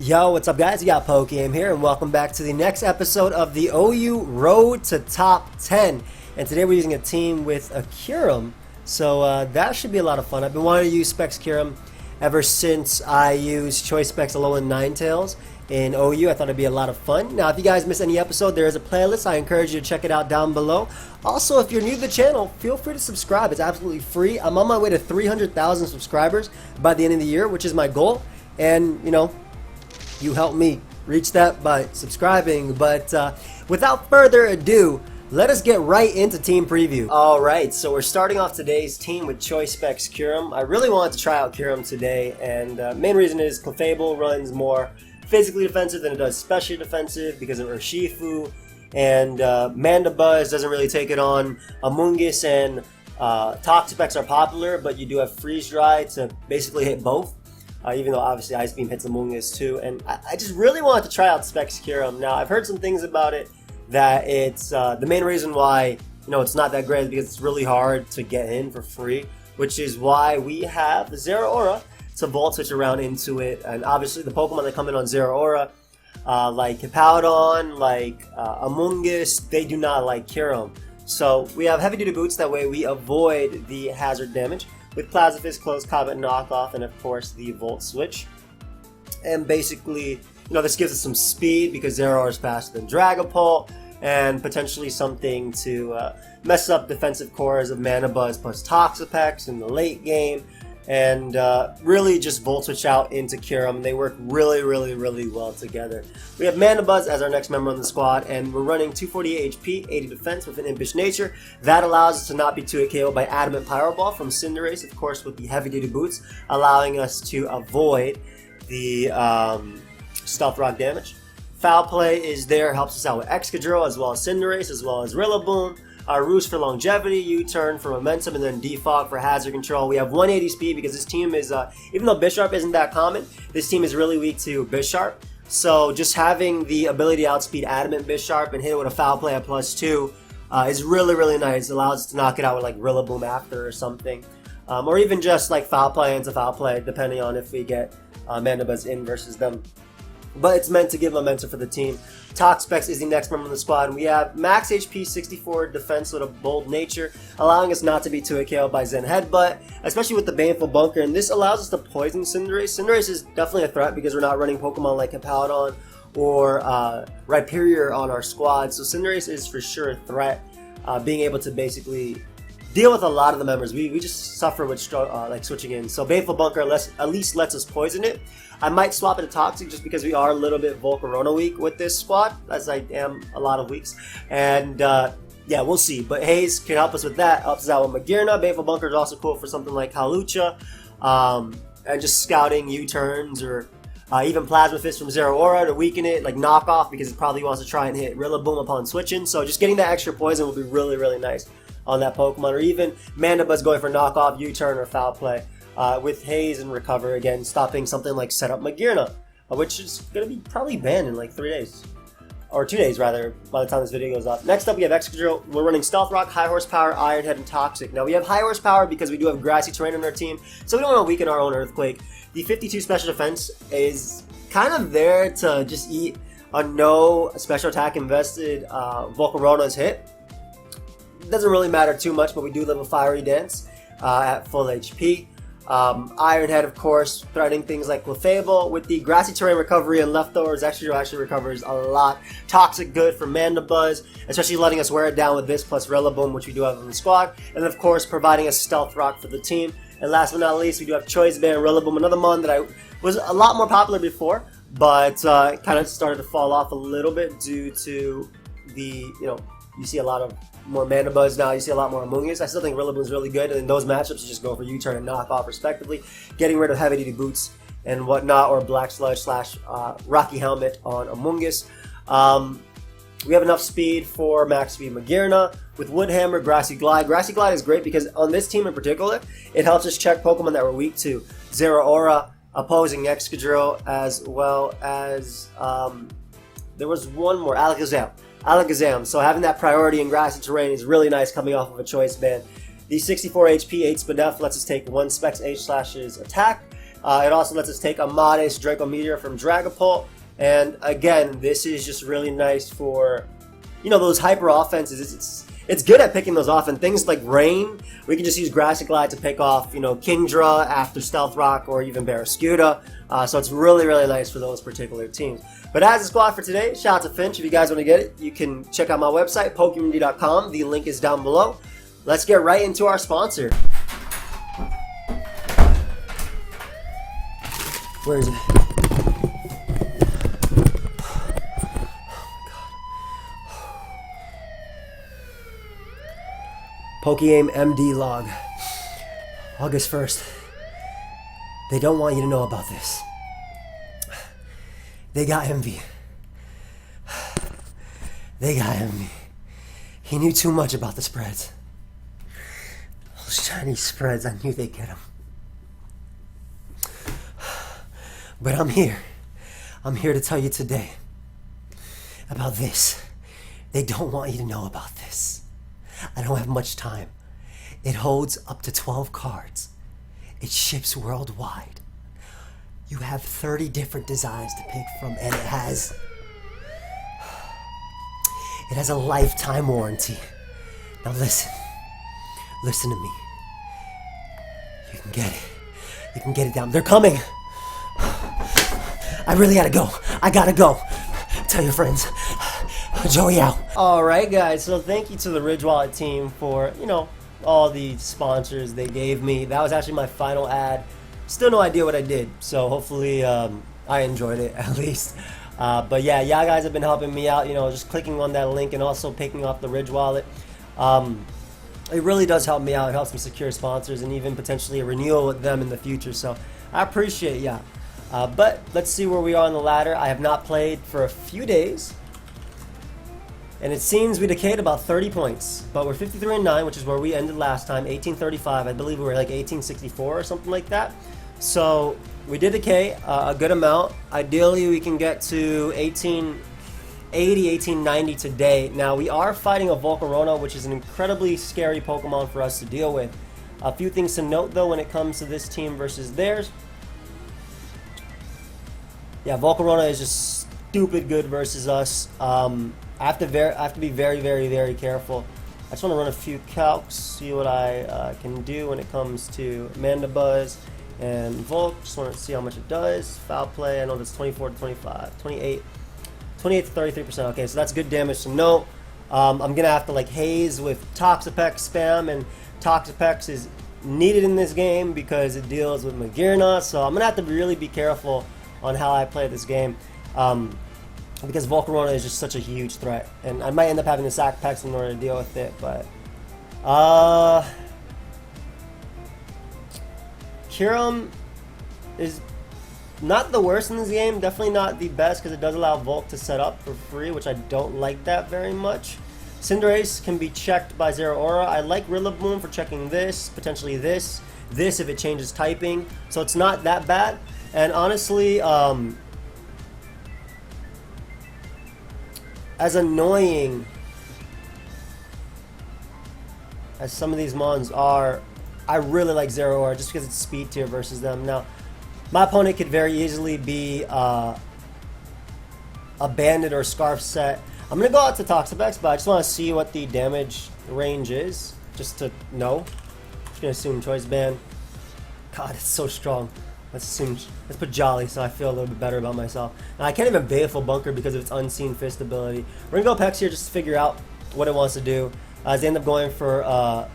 Yo, what's up guys? You got Pokeaim here and welcome back to the next episode of the OU Road to Top 10. And today we're using a team with a Kyurem, so that should be a lot of fun. I've been wanting to use Specs Kyurem ever since I used Choice Specs Alolan Ninetales in OU. I thought it'd be a lot of fun. Now, if you guys miss any episode, there is a playlist. I encourage you to check it out down below. Also, if you're new to the channel, feel free to subscribe. It's absolutely free. I'm on my way to 300,000 subscribers by the end of the year, which is my goal. And, you help me reach that by subscribing. But without further ado, let us get right into team preview. Alright, so we're starting off today's team with Choice Specs Kyurem. I really wanted to try out Kyurem today, and main reason is Clefable runs more physically defensive than it does specially defensive because of Urshifu, and Mandibuzz doesn't really take it on. Amoonguss and Toxapex are popular, but you do have Freeze Dry to basically hit both. Even though obviously Ice Beam hits Amoonguss too, and I just really wanted to try out Specs Kyurem. Now I've heard some things about it that it's the main reason why it's not that great is because it's really hard to get in for free, which is why we have Zeraora to Volt Switch around into it. And obviously the Pokemon that come in on Zeraora, like Hippowdon, like Amoonguss, they do not like Kyurem. So we have heavy duty boots, that way we avoid the hazard damage with Plasma Fist, Close Combat Knockoff, and of course the Volt Switch. And basically, this gives us some speed because Zeraora is faster than Dragapult, and potentially something to mess up defensive cores of Mandibuzz plus Toxapex in the late game, and really just Volt Switch out into Kyurem. They work really well together. We have Mandibuzz as our next member on the squad, and we're running 248 HP, 80 defense with an Impish Nature. That allows us to not be 2-hit KO'd by Adamant Pyro Ball from Cinderace, of course with the heavy duty boots, allowing us to avoid the Stealth Rock damage. Foul Play is there, helps us out with Excadrill as well as Cinderace as well as Rillaboom. Roost for longevity, U-turn for momentum, and then Defog for hazard control. We have 180 speed because this team is, even though Bisharp isn't that common, this team is really weak to Bisharp. So just having the ability to outspeed Adamant Bisharp and hit it with a Foul Play at +2 is really nice. It allows us to knock it out with like Rillaboom after or something. Or even just like Foul Play into Foul Play, depending on if we get Mandibuzz in versus them. But it's meant to give momentum for the team. Toxapex is the next member of the squad, and we have max HP, 64 defense with a bold nature, allowing us not to be 2-hit KO'd by Zen Headbutt, especially with the Baneful Bunker, and this allows us to poison Cinderace. Cinderace is definitely a threat because we're not running Pokemon like Hippowdon or Rhyperior on our squad, so Cinderace is for sure a threat, being able to basically deal with a lot of the members. We just suffer with like switching in. So Baneful Bunker at least lets us poison it. I might swap it to Toxic just because we are a little bit Volcarona weak with this squad, as I am a lot of weeks. And yeah, we'll see. But Haze can help us with that. Helps us out with Magearna. Baneful Bunker is also cool for something like Hawlucha. And just scouting U-turns or even Plasma Fist from Zeraora to weaken it, like Knockoff, because it probably wants to try and hit Rillaboom upon switching. So just getting that extra poison will be really nice on that Pokemon. Or even Mandibuzz going for Knockoff, U-turn, or Foul Play. With Haze and Recover, again, stopping something like Set Up Magearna, which is going to be probably banned in like 3 days. Or 2 days, rather, by the time this video goes up. Next up, we have Excadrill. We're running Stealth Rock, High Horsepower, Iron Head, and Toxic. Now, we have High Horsepower because we do have Grassy Terrain on our team, so we don't want to weaken our own Earthquake. The 52 Special Defense is kind of there to just eat a no Special Attack invested Volcarona's hit. It doesn't really matter too much, but we do live a Fiery Dance at full HP. Iron Head, of course, threatening things like Clefable. With the Grassy Terrain recovery and leftovers, Excadrill actually recovers a lot. Toxic good for Mandibuzz, especially letting us wear it down with this plus Rillaboom, which we do have in the squad. And of course, providing a Stealth Rock for the team. And last but not least, we do have Choice Band Rillaboom, another mon that was a lot more popular before, but kind of started to fall off a little bit due to the, you see a lot of more Mandibuzz now, you see a lot more Amoonguss. I still think Rillaboom's really good, and in those matchups you just go for U-turn and Knockoff respectively, getting rid of heavy duty boots and whatnot, or Black Sludge / Rocky Helmet on Amoonguss. We have enough speed for max speed Magearna. With Wood Hammer, Grassy Glide. Grassy Glide is great because on this team in particular, it helps us check Pokemon that we're weak to. Zeraora, opposing Excadrill, as well as there was one more, Alakazam. So having that priority in Grassy Terrain is really nice coming off of a Choice Band. The 64 HP 8 Spadef lets us take 1 Specs H/'s attack, It also lets us take a modest Draco Meteor from Dragapult. And again, this is just really nice for, those hyper offenses. It's good at picking those off, and things like Rain, we can just use Grassy Glide to pick off, Kingdra after Stealth Rock or even Barraskewda. So it's really, really nice for those particular teams. But as a squad for today, shout out to Finch. If you guys want to get it, you can check out my website, PokeaimMD.com. The link is down below. Let's get right into our sponsor. Where is it? PokeaimMD log. August 1st. They don't want you to know about this. They got envy. They got envy. He knew too much about the spreads. Those Chinese spreads, I knew they'd get them. But I'm here. I'm here to tell you today about this. They don't want you to know about this. I don't have much time. It holds up to 12 cards. It ships worldwide. You have 30 different designs to pick from, and it has a lifetime warranty. Now listen to me. You can get it. You can get it down. They're coming. I really gotta go. I gotta go. Tell your friends. Joey out. Alright guys, so thank you to the Ridge Wallet team for, all the sponsors they gave me. That was actually my final ad. Still no idea what I did, so hopefully I enjoyed it at least. But yeah, y'all guys have been helping me out, just clicking on that link and also picking off the Ridge Wallet. It really does help me out. It helps me secure sponsors and even potentially a renewal with them in the future, so I appreciate y'all. But let's see where we are on the ladder. I have not played for a few days. And it seems we decayed about 30 points. But we're 53-9, which is where we ended last time. 1835. I believe we were like 1864 or something like that. So we did decay a good amount. Ideally, we can get to 1880, 1890 today. Now, we are fighting a Volcarona, which is an incredibly scary Pokemon for us to deal with. A few things to note, though, when it comes to this team versus theirs. Yeah, Volcarona is just stupid good versus us. I have to be very, very, very careful. I just want to run a few calcs, see what I can do when it comes to Mandibuzz and Volk. Just want to see how much it does. Foul play, I know that's 24 to 25, 28 to 33%. Okay, so that's good damage to note. I'm going to have to haze with Toxapex spam, and Toxapex is needed in this game because it deals with Magearna, so I'm going to have to really be careful on how I play this game. Because Volcarona is just such a huge threat, and I might end up having to sack Pex in order to deal with it, but Kyurem is not the worst in this game, definitely not the best because it does allow Volk to set up for free, which I don't like that very much. Cinderace can be checked by Zeraora. I like Rillaboom for checking this, potentially this if it changes typing, so it's not that bad. And honestly, as annoying as some of these mons are, I really like Zeraora just because it's speed tier versus them. Now, my opponent could very easily be a Bandit or Scarf set. I'm going to go out to Toxapex, but I just want to see what the damage range is, just to know. I'm just going to assume Choice Band. God, it's so strong. Let's put Jolly so I feel a little bit better about myself. Now, I can't even Baleful Bunker because of its Unseen Fist ability. We're going to go Pex here just to figure out what it wants to do. As they end up going for a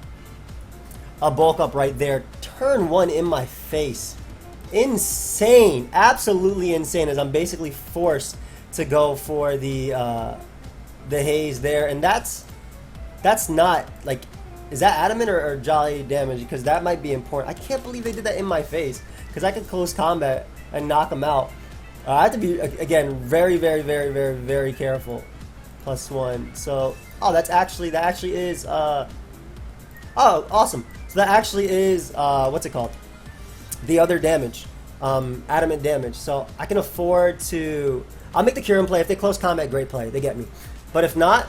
bulk up right there. Turn one in my face. Insane. Absolutely insane, as I'm basically forced to go for the haze there. And that's not, is that adamant or jolly damage? Because that might be important. I can't believe they did that in my face. Because I could close combat and knock them out. I have to be, again, very, very, very, very, very careful. +1. So, that actually is, oh, awesome. So that actually is, what's it called? The other damage. Adamant damage. So I can afford to, I'll make the Kyurem play. If they close combat, great play. They get me. But if not,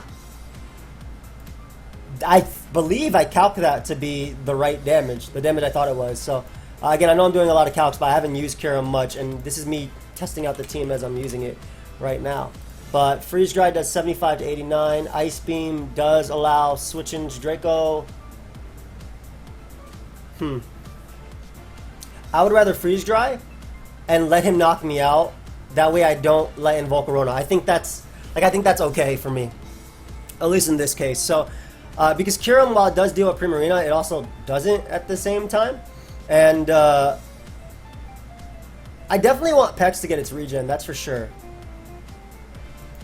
I believe I calc that to be the right damage. The damage I thought it was. So Again, I know I'm doing a lot of calcs, but I haven't used Kyurem much, and this is me testing out the team as I'm using it right now. But Freeze Dry does 75 to 89. Ice Beam does allow switching Draco. I would rather Freeze Dry and let him knock me out. That way I don't let in Volcarona. I think that's okay for me, at least in this case. So because Kyurem, while it does deal with Primarina, it also doesn't at the same time. And I definitely want Pex to get its regen, that's for sure.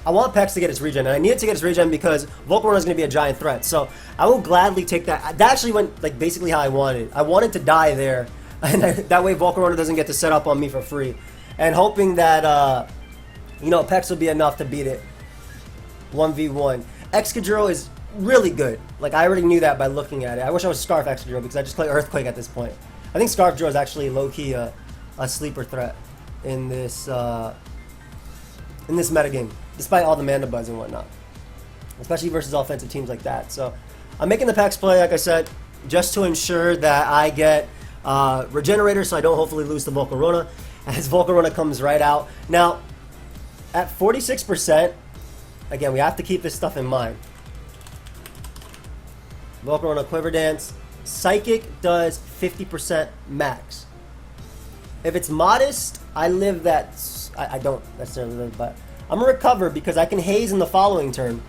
I want Pex to get its regen, and I need it to get its regen because Volcarona is going to be a giant threat. So I will gladly take that. That actually went like basically how I wanted. I wanted to die there, and that way Volcarona doesn't get to set up on me for free. And hoping that, you know, Pex will be enough to beat it 1v1. Excadrill is really good. Like, I already knew that by looking at it. I wish I was Scarf Excadrill because I just play Earthquake at this point. I think Scarf Drill is actually low-key a sleeper threat in this metagame, despite all the mana buzz and whatnot, especially versus offensive teams like that. So I'm making the Pex play, like I said, just to ensure that I get Regenerator so I don't hopefully lose to Volcarona, as Volcarona comes right out. Now, at 46%, again, we have to keep this stuff in mind. Volcarona Quiver Dance. Psychic does 50% max. If it's modest, I live that. I don't necessarily live, but I'm going to recover because I can haze in the following turn.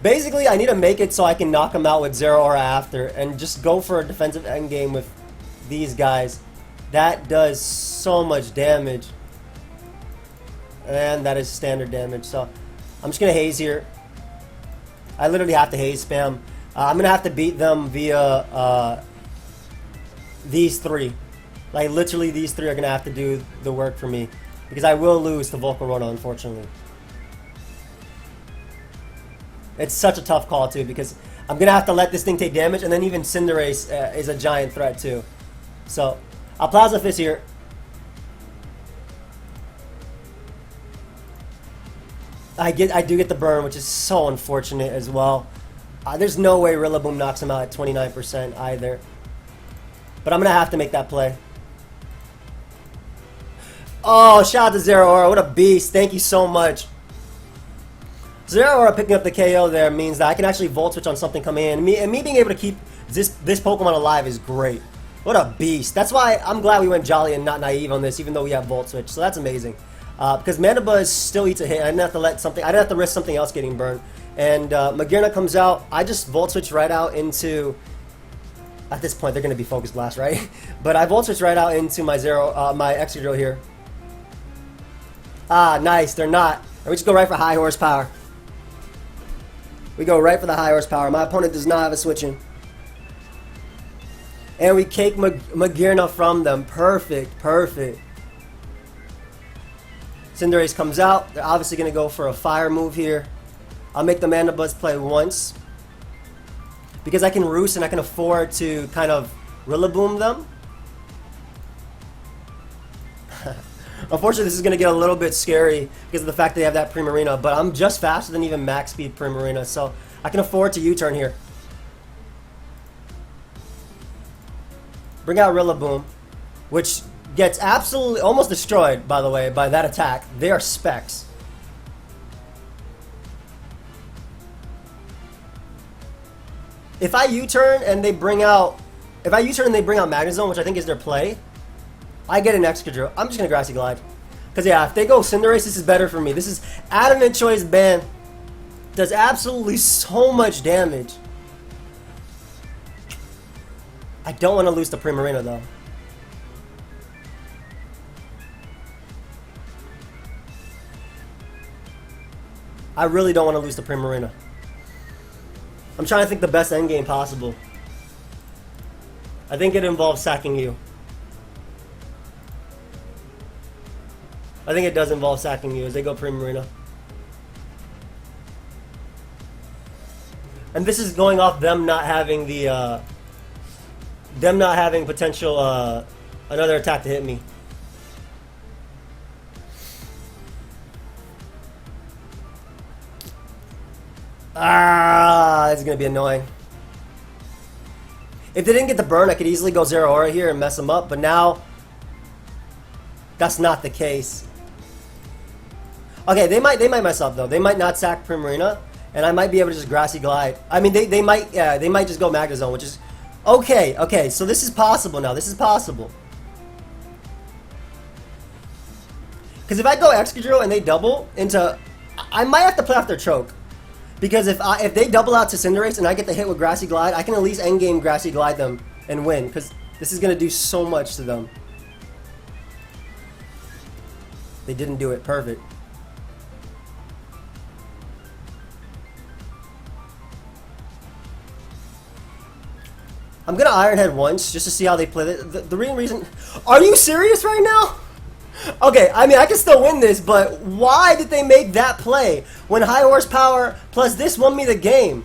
Basically, I need to make it so I can knock him out with Zero Aura after and just go for a defensive endgame with these guys. That does so much damage. And that is standard damage. So I'm just going to haze here. I literally have to haze spam. I'm going to have to beat them via these three. Like, literally, these three are going to have to do the work for me. Because I will lose to Volcarona, unfortunately. It's such a tough call, too, because I'm going to have to let this thing take damage, and then even Cinderace is a giant threat, too. So, I'll Plasma Fist here. I do get the burn, which is so unfortunate as well. There's no way Rillaboom knocks him out at 29% either. But I'm going to have to make that play. Oh, shout out to Zero Aura. What a beast. Thank you so much. Zero Aura picking up the KO there means that I can actually Volt Switch on something coming in. And me being able to keep this Pokemon alive is great. What a beast. That's why I'm glad we went Jolly and not Naive on this, even though we have Volt Switch. So that's amazing. Because Mana Buzz still eats a hit. I didn't have to risk something else getting burned. And Magearna comes out. I just Volt Switch right out into... At this point, they're going to be Focus Blast, right? But I Volt Switch right out into my my Excadrill here. Ah, nice. They're not. And we just go right for high horsepower. We go right for the high horsepower. My opponent does not have a switching. And we cake Magearna from them. Perfect. Perfect. Cinderace comes out. They're obviously going to go for a fire move here. I'll make the Mana Buzz play once. Because I can Roost and I can afford to kind of Rillaboom them. Unfortunately, this is going to get a little bit scary because of the fact they have that Primarina. But I'm just faster than even max speed Primarina. So I can afford to U-turn here. Bring out Rillaboom. Which gets absolutely almost destroyed, by the way, by that attack. They are specs. If I U-turn and they bring out... If I U-turn and they bring out Magnezone, which I think is their play, I get an Excadrill. I'm just going to Grassy Glide. Because, yeah, if they go Cinderace, this is better for me. This is Adamant Choice Ban. Does absolutely so much damage. I don't want to lose to Primarina, though. I really don't want to lose to Primarina. I'm trying to think the best endgame possible. I think it involves sacking you. I think it does involve sacking you as they go Primarina. And this is going off them not having the them not having potential another attack to hit me. Ah, this is gonna be annoying. If they didn't get the burn, I could easily go Zero Aura here and mess them up, but now that's not the case. Okay, they might mess up though. They might not sack Primarina, and I might be able to just Grassy Glide. I mean, they might just go Magna Zone, which is okay. Okay, so this is possible now. This is possible. Because if I go Excadrill and they double into, I might have to play off their choke. Because if they double out to Cinderace and I get the hit with Grassy Glide, I can at least endgame Grassy Glide them and win. Because this is going to do so much to them. They didn't do it. Perfect. I'm going to Iron Head once just to see how they play it. The real reason... Are you serious right now? Okay, I mean, I can still win this, but why did they make that play when high horsepower plus this won me the game?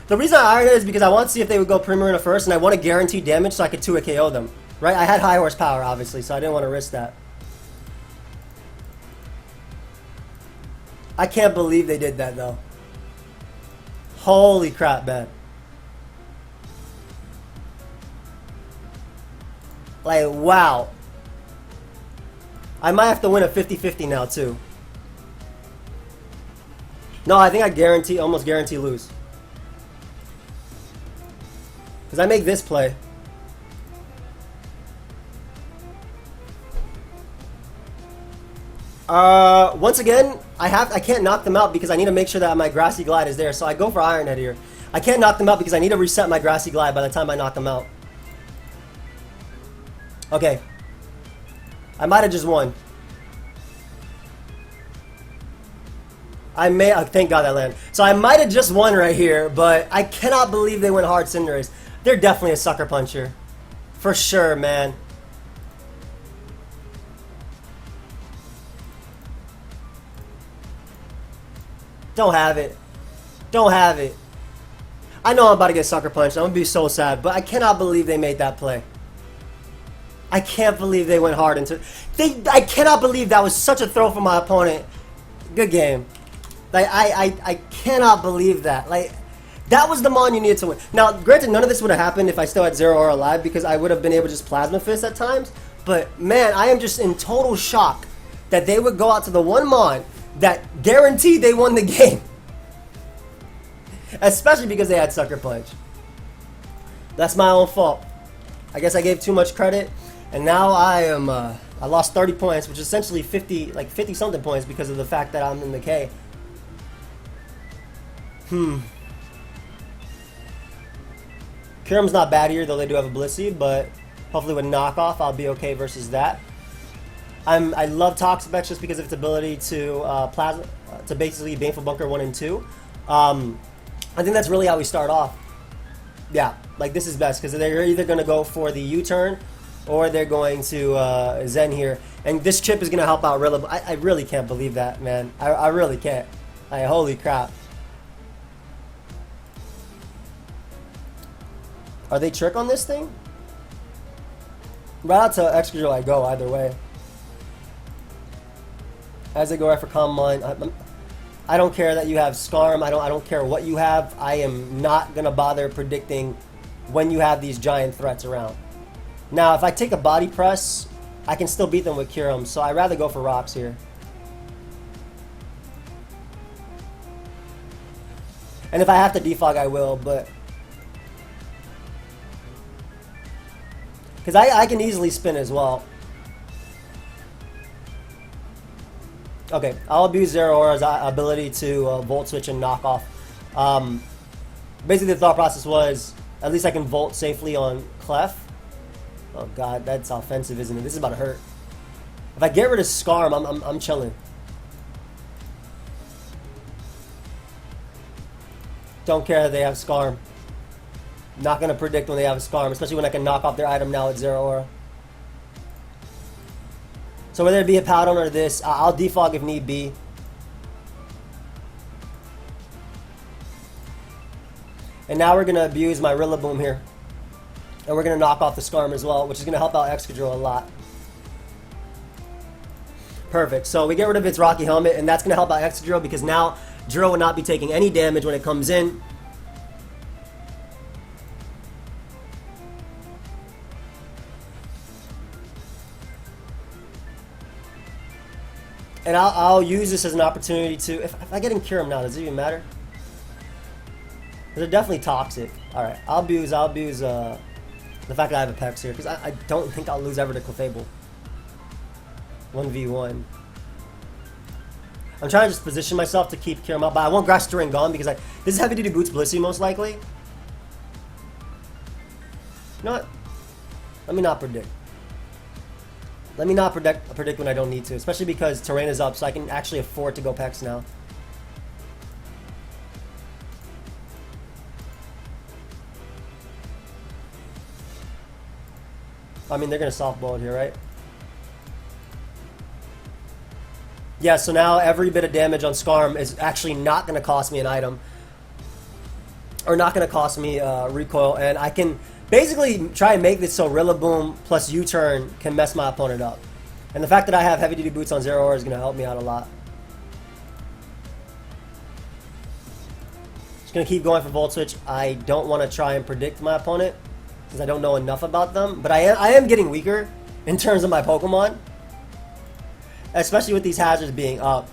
The reason I Iron Head is because I want to see if they would go Primarina first, and I want to guarantee damage so I could 2-hit KO them. Right? I had high horsepower, obviously, so I didn't want to risk that. I can't believe they did that, though. Holy crap, man. Like, wow. I might have to win a 50-50 now, too. No, I think I almost guarantee lose. Because I make this play. Once again, I can't knock them out because I need to make sure that my Grassy Glide is there. So I go for Iron Head here. I can't knock them out because I need to reset my Grassy Glide by the time I knock them out. Okay. I might have just won. Thank God that landed. So I might have just won right here, but I cannot believe they went hard Cinderace. They're definitely a sucker puncher. For sure, man. Don't have it. Don't have it. I know I'm about to get sucker punched. I'm going to be so sad, but I cannot believe they made that play. I can't believe they went hard into... I cannot believe that was such a throw from my opponent. Good game. Like, I cannot believe that. Like, that was the Mon you needed to win. Now, granted, none of this would have happened if I still had Zero Aura alive because I would have been able to just Plasma Fist at times. But, man, I am just in total shock that they would go out to the one Mon that guaranteed they won the game. Especially because they had Sucker Punch. That's my own fault. I guess I gave too much credit. And now I lost 30 points, which is essentially 50 something points because of the fact that I'm in the K. Kyurem's not bad here, though they do have a Blissey, but hopefully with knockoff I'll be okay versus that. I love Toxapex just because of its ability to basically Baneful Bunker 1 and 2. I think that's really how we start off. Yeah, like this is best because they're either going to go for the U-turn or they're going to Zen here. And this chip is going to help out Rilla. I really can't believe that, man. I really can't. Like, holy crap. Are they trick on this thing? Right out to Excadrill I go either way. As they go right for Calm Mind. I don't care that you have Scarm. I don't care what you have. I am not going to bother predicting when you have these giant threats around. Now, if I take a Body Press, I can still beat them with Kyurem, so I'd rather go for Rocks here. And if I have to defog, I will, but... Because I can easily spin as well. Okay, I'll abuse Zero Aura's ability to Volt Switch and knock off. Basically, the thought process was, at least I can Volt safely on Clef. Oh god, that's offensive, isn't it? This is about to hurt. If I get rid of Scarm, I'm chilling. Don't care that they have Scarm. Not going to predict when they have a Scarm, especially when I can knock off their item now with Zero Aura. So whether it be a Powdon or this, I'll defog if need be. And now we're going to abuse my Rillaboom here. And we're going to knock off the Scarm as well, which is going to help out Excadrill a lot. Perfect. So we get rid of its Rocky Helmet, and that's going to help out Excadrill because now Drill will not be taking any damage when it comes in. And I'll use this as an opportunity to, if I get in Kyurem now, does it even matter? They're definitely toxic. Alright, I'll abuse the fact that I have a Pex here, because I don't think I'll lose ever to Clefable. 1v1. I'm trying to just position myself to keep Kyurem up, but I want Grass Ring gone because this is heavy duty boots Blissey most likely. You know what? Let me not predict. Let me not predict when I don't need to, especially because terrain is up, so I can actually afford to go Pex now. I mean, they're going to softball it here, right? Yeah, so now every bit of damage on Skarm is actually not going to cost me an item. Or not going to cost me recoil, and I can basically try and make this so Rillaboom plus U-turn can mess my opponent up. And the fact that I have heavy duty boots on 0 aura is going to help me out a lot. Just going to keep going for Volt Switch. I don't want to try and predict my opponent because I don't know enough about them. But I am getting weaker in terms of my Pokemon. Especially with these hazards being up.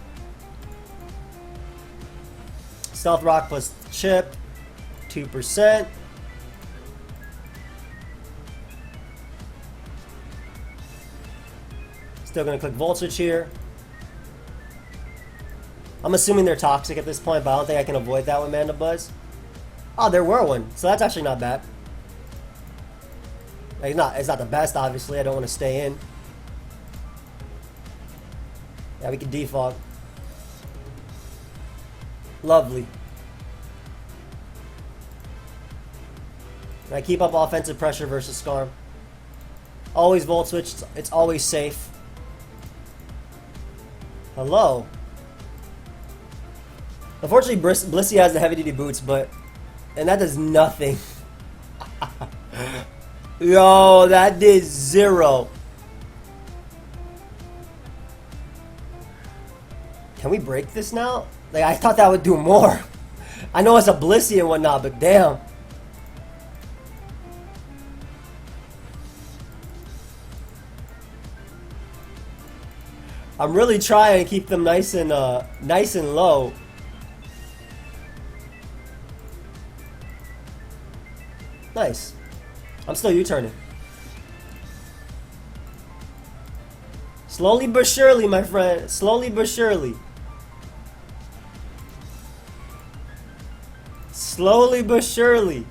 Stealth Rock plus Chip. 2%. Still going to click Volt Switch here. I'm assuming they're toxic at this point, but I don't think I can avoid that with Mandibuzz. Oh, there were one. So that's actually not bad. Like, it's not the best, obviously. I don't want to stay in. Yeah, we can defog. Lovely. And I keep up offensive pressure versus Skarm. Always Volt Switch. It's always safe. Hello. Unfortunately, Blissey has the heavy duty boots, and that does nothing. Yo, that did 0. Can we break this now? Like, I thought that would do more. I know it's a Blissey and whatnot, but damn. I'm really trying to keep them nice and low. Nice. I'm still U-turning. Slowly but surely, my friend. Slowly but surely. Slowly but surely.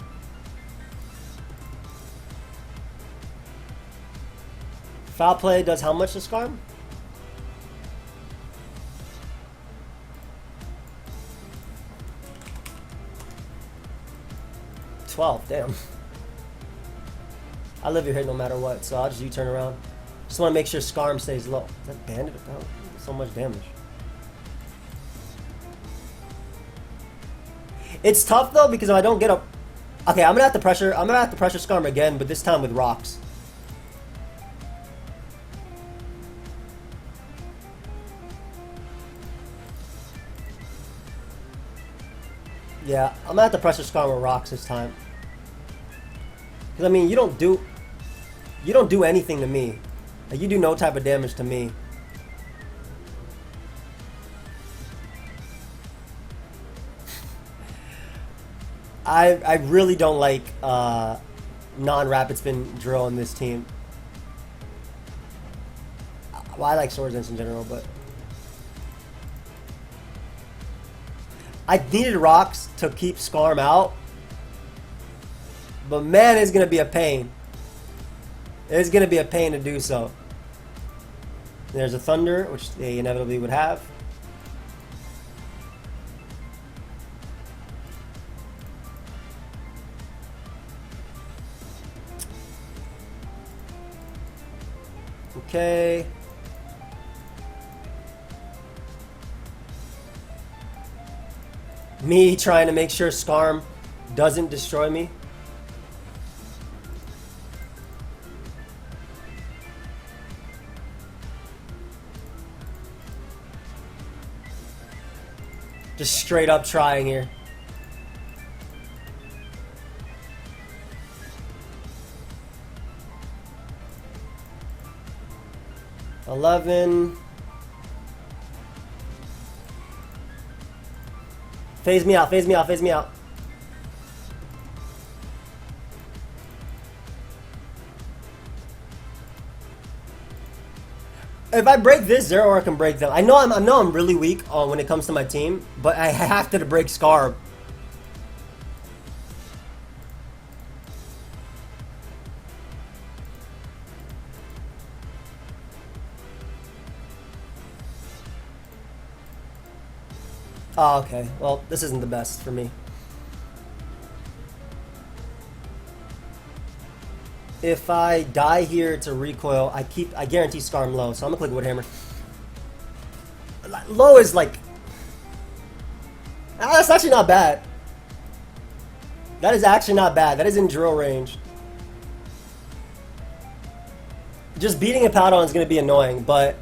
Foul play does how much to Skarm? 12, damn. I live here no matter what, so I'll just U-turn around. Just want to make sure Skarm stays low. Is that banded? Oh, so much damage. It's tough though because if I don't get up, okay, I'm gonna have to pressure Skarm again, but this time with rocks. Yeah, I'm gonna have to pressure Skarm with rocks this time. Because I mean, you don't do anything to me. Like, you do no type of damage to me. I really don't like non-rapid spin drill in this team. Well, I like Swords Dance in general, but I needed rocks to keep Skarm out. But man, it's gonna be a pain. It's gonna be a pain to do so. There's a Thunder, which they inevitably would have. Okay. Me trying to make sure Skarm doesn't destroy me. Just straight up trying here. $11. Phase me out, phase me out, phase me out. If I break this, Zero Aura can break them. I know I'm really weak when it comes to my team, but I have to break Scarb. Oh, okay. Well, this isn't the best for me. If I die here to recoil, I guarantee Scarm low, so I'm gonna click Woodhammer. Low is like, that's actually not bad. That is actually not bad. That is in drill range. Just beating a Powdon is gonna be annoying, but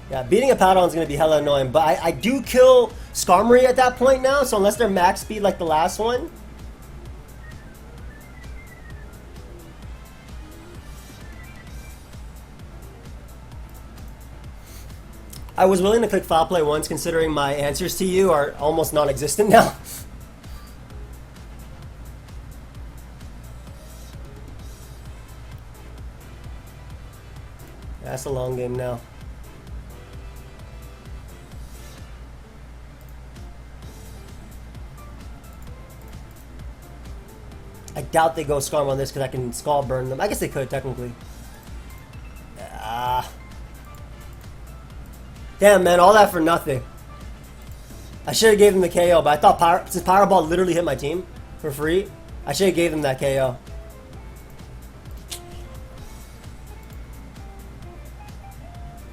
yeah, beating a Powdon is going to be hella annoying, but I do kill Skarmory at that point now, so unless they're max speed like the last one. I was willing to click Foul Play once, considering my answers to you are almost non-existent now. That's a long game now. I doubt they go Scarm on this because I can Scald Burn them. I guess they could, technically. Damn, man, all that for nothing. I should have gave them the KO, but I thought since Pyro Ball literally hit my team for free, I should have gave them that KO.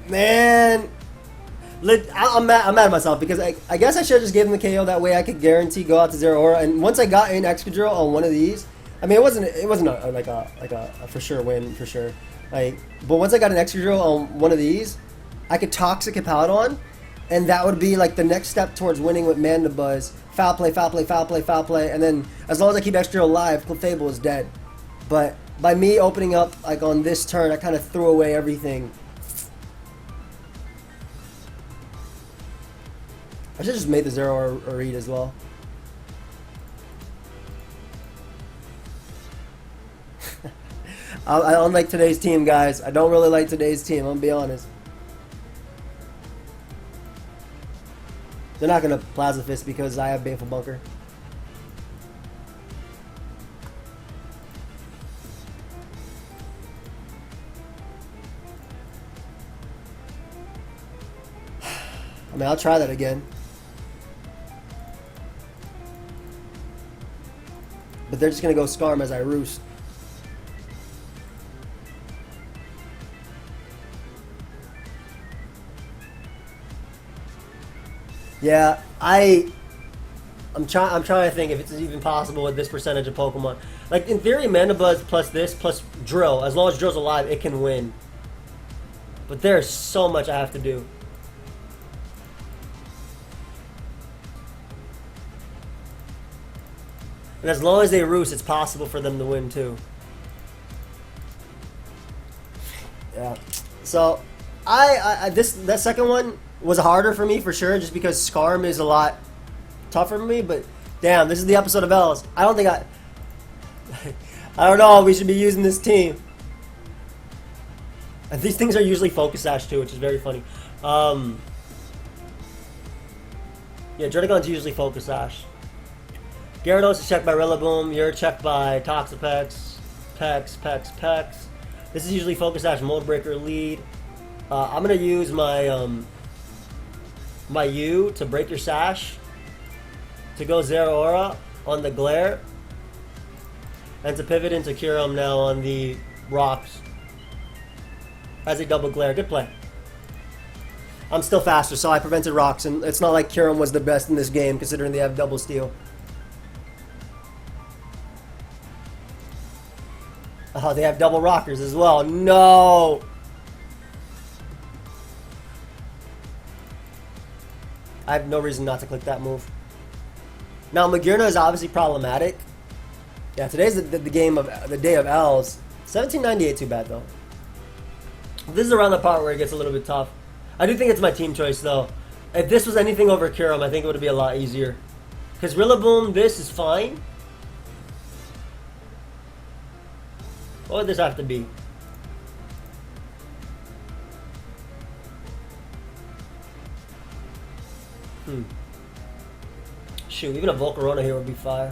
Man, I'm mad at myself because I guess I should have just gave them the KO. That way I could guarantee go out to Zero Aura. And once I got in Excadrill on one of these, I mean, it wasn't like a for sure win for sure. Like, but once I got an Excadrill on one of these, I could Toxic Hippowdon, and that would be like the next step towards winning with Mandibuzz. Foul play, foul play, foul play, foul play, and then as long as I keep Excadrill alive, Clefable is dead. But by me opening up like on this turn, I kind of threw away everything. I should have just made the Zero or read as well. I don't like today's team, guys. I don't really like today's team, I'm gonna be honest. They're not gonna Plasma Fist because I have Baneful Bunker. I mean, I'll try that again. But they're just gonna go Scarm as I roost. Yeah, I'm trying to think if it's even possible with this percentage of Pokemon. Like in theory, Mandibuzz plus this plus Drill, as long as Drill's alive, it can win. But there's so much I have to do. And as long as they roost, it's possible for them to win too. Yeah. So, that second one was harder for me for sure, just because Scarm is a lot tougher for me. But damn, this is the episode of L's. I don't think I don't know. We should be using this team. And these things are usually Focus Sash too, which is very funny. Yeah, Druddigon's usually Focus Sash. Gyarados is checked by Rillaboom. You're checked by Toxapex. Pex. This is usually Focus Sash, Mold Breaker, Lead. I'm gonna use my my U to break your Sash, to go Zero Aura on the Glare, and to pivot into Kyurem now on the Rocks as a double Glare. Good play. I'm still faster, so I prevented Rocks, and it's not like Kyurem was the best in this game considering they have double steal. Oh, they have double Rockers as well. No! I have no reason not to click that move. Now, Magearna is obviously problematic. Yeah, today's the day of L's. 1798 too bad, though. This is around the part where it gets a little bit tough. I do think it's my team choice, though. If this was anything over Kyurem, I think it would be a lot easier. Because Rillaboom, this is fine. What would this have to be? Shoot, even a Volcarona here would be fire.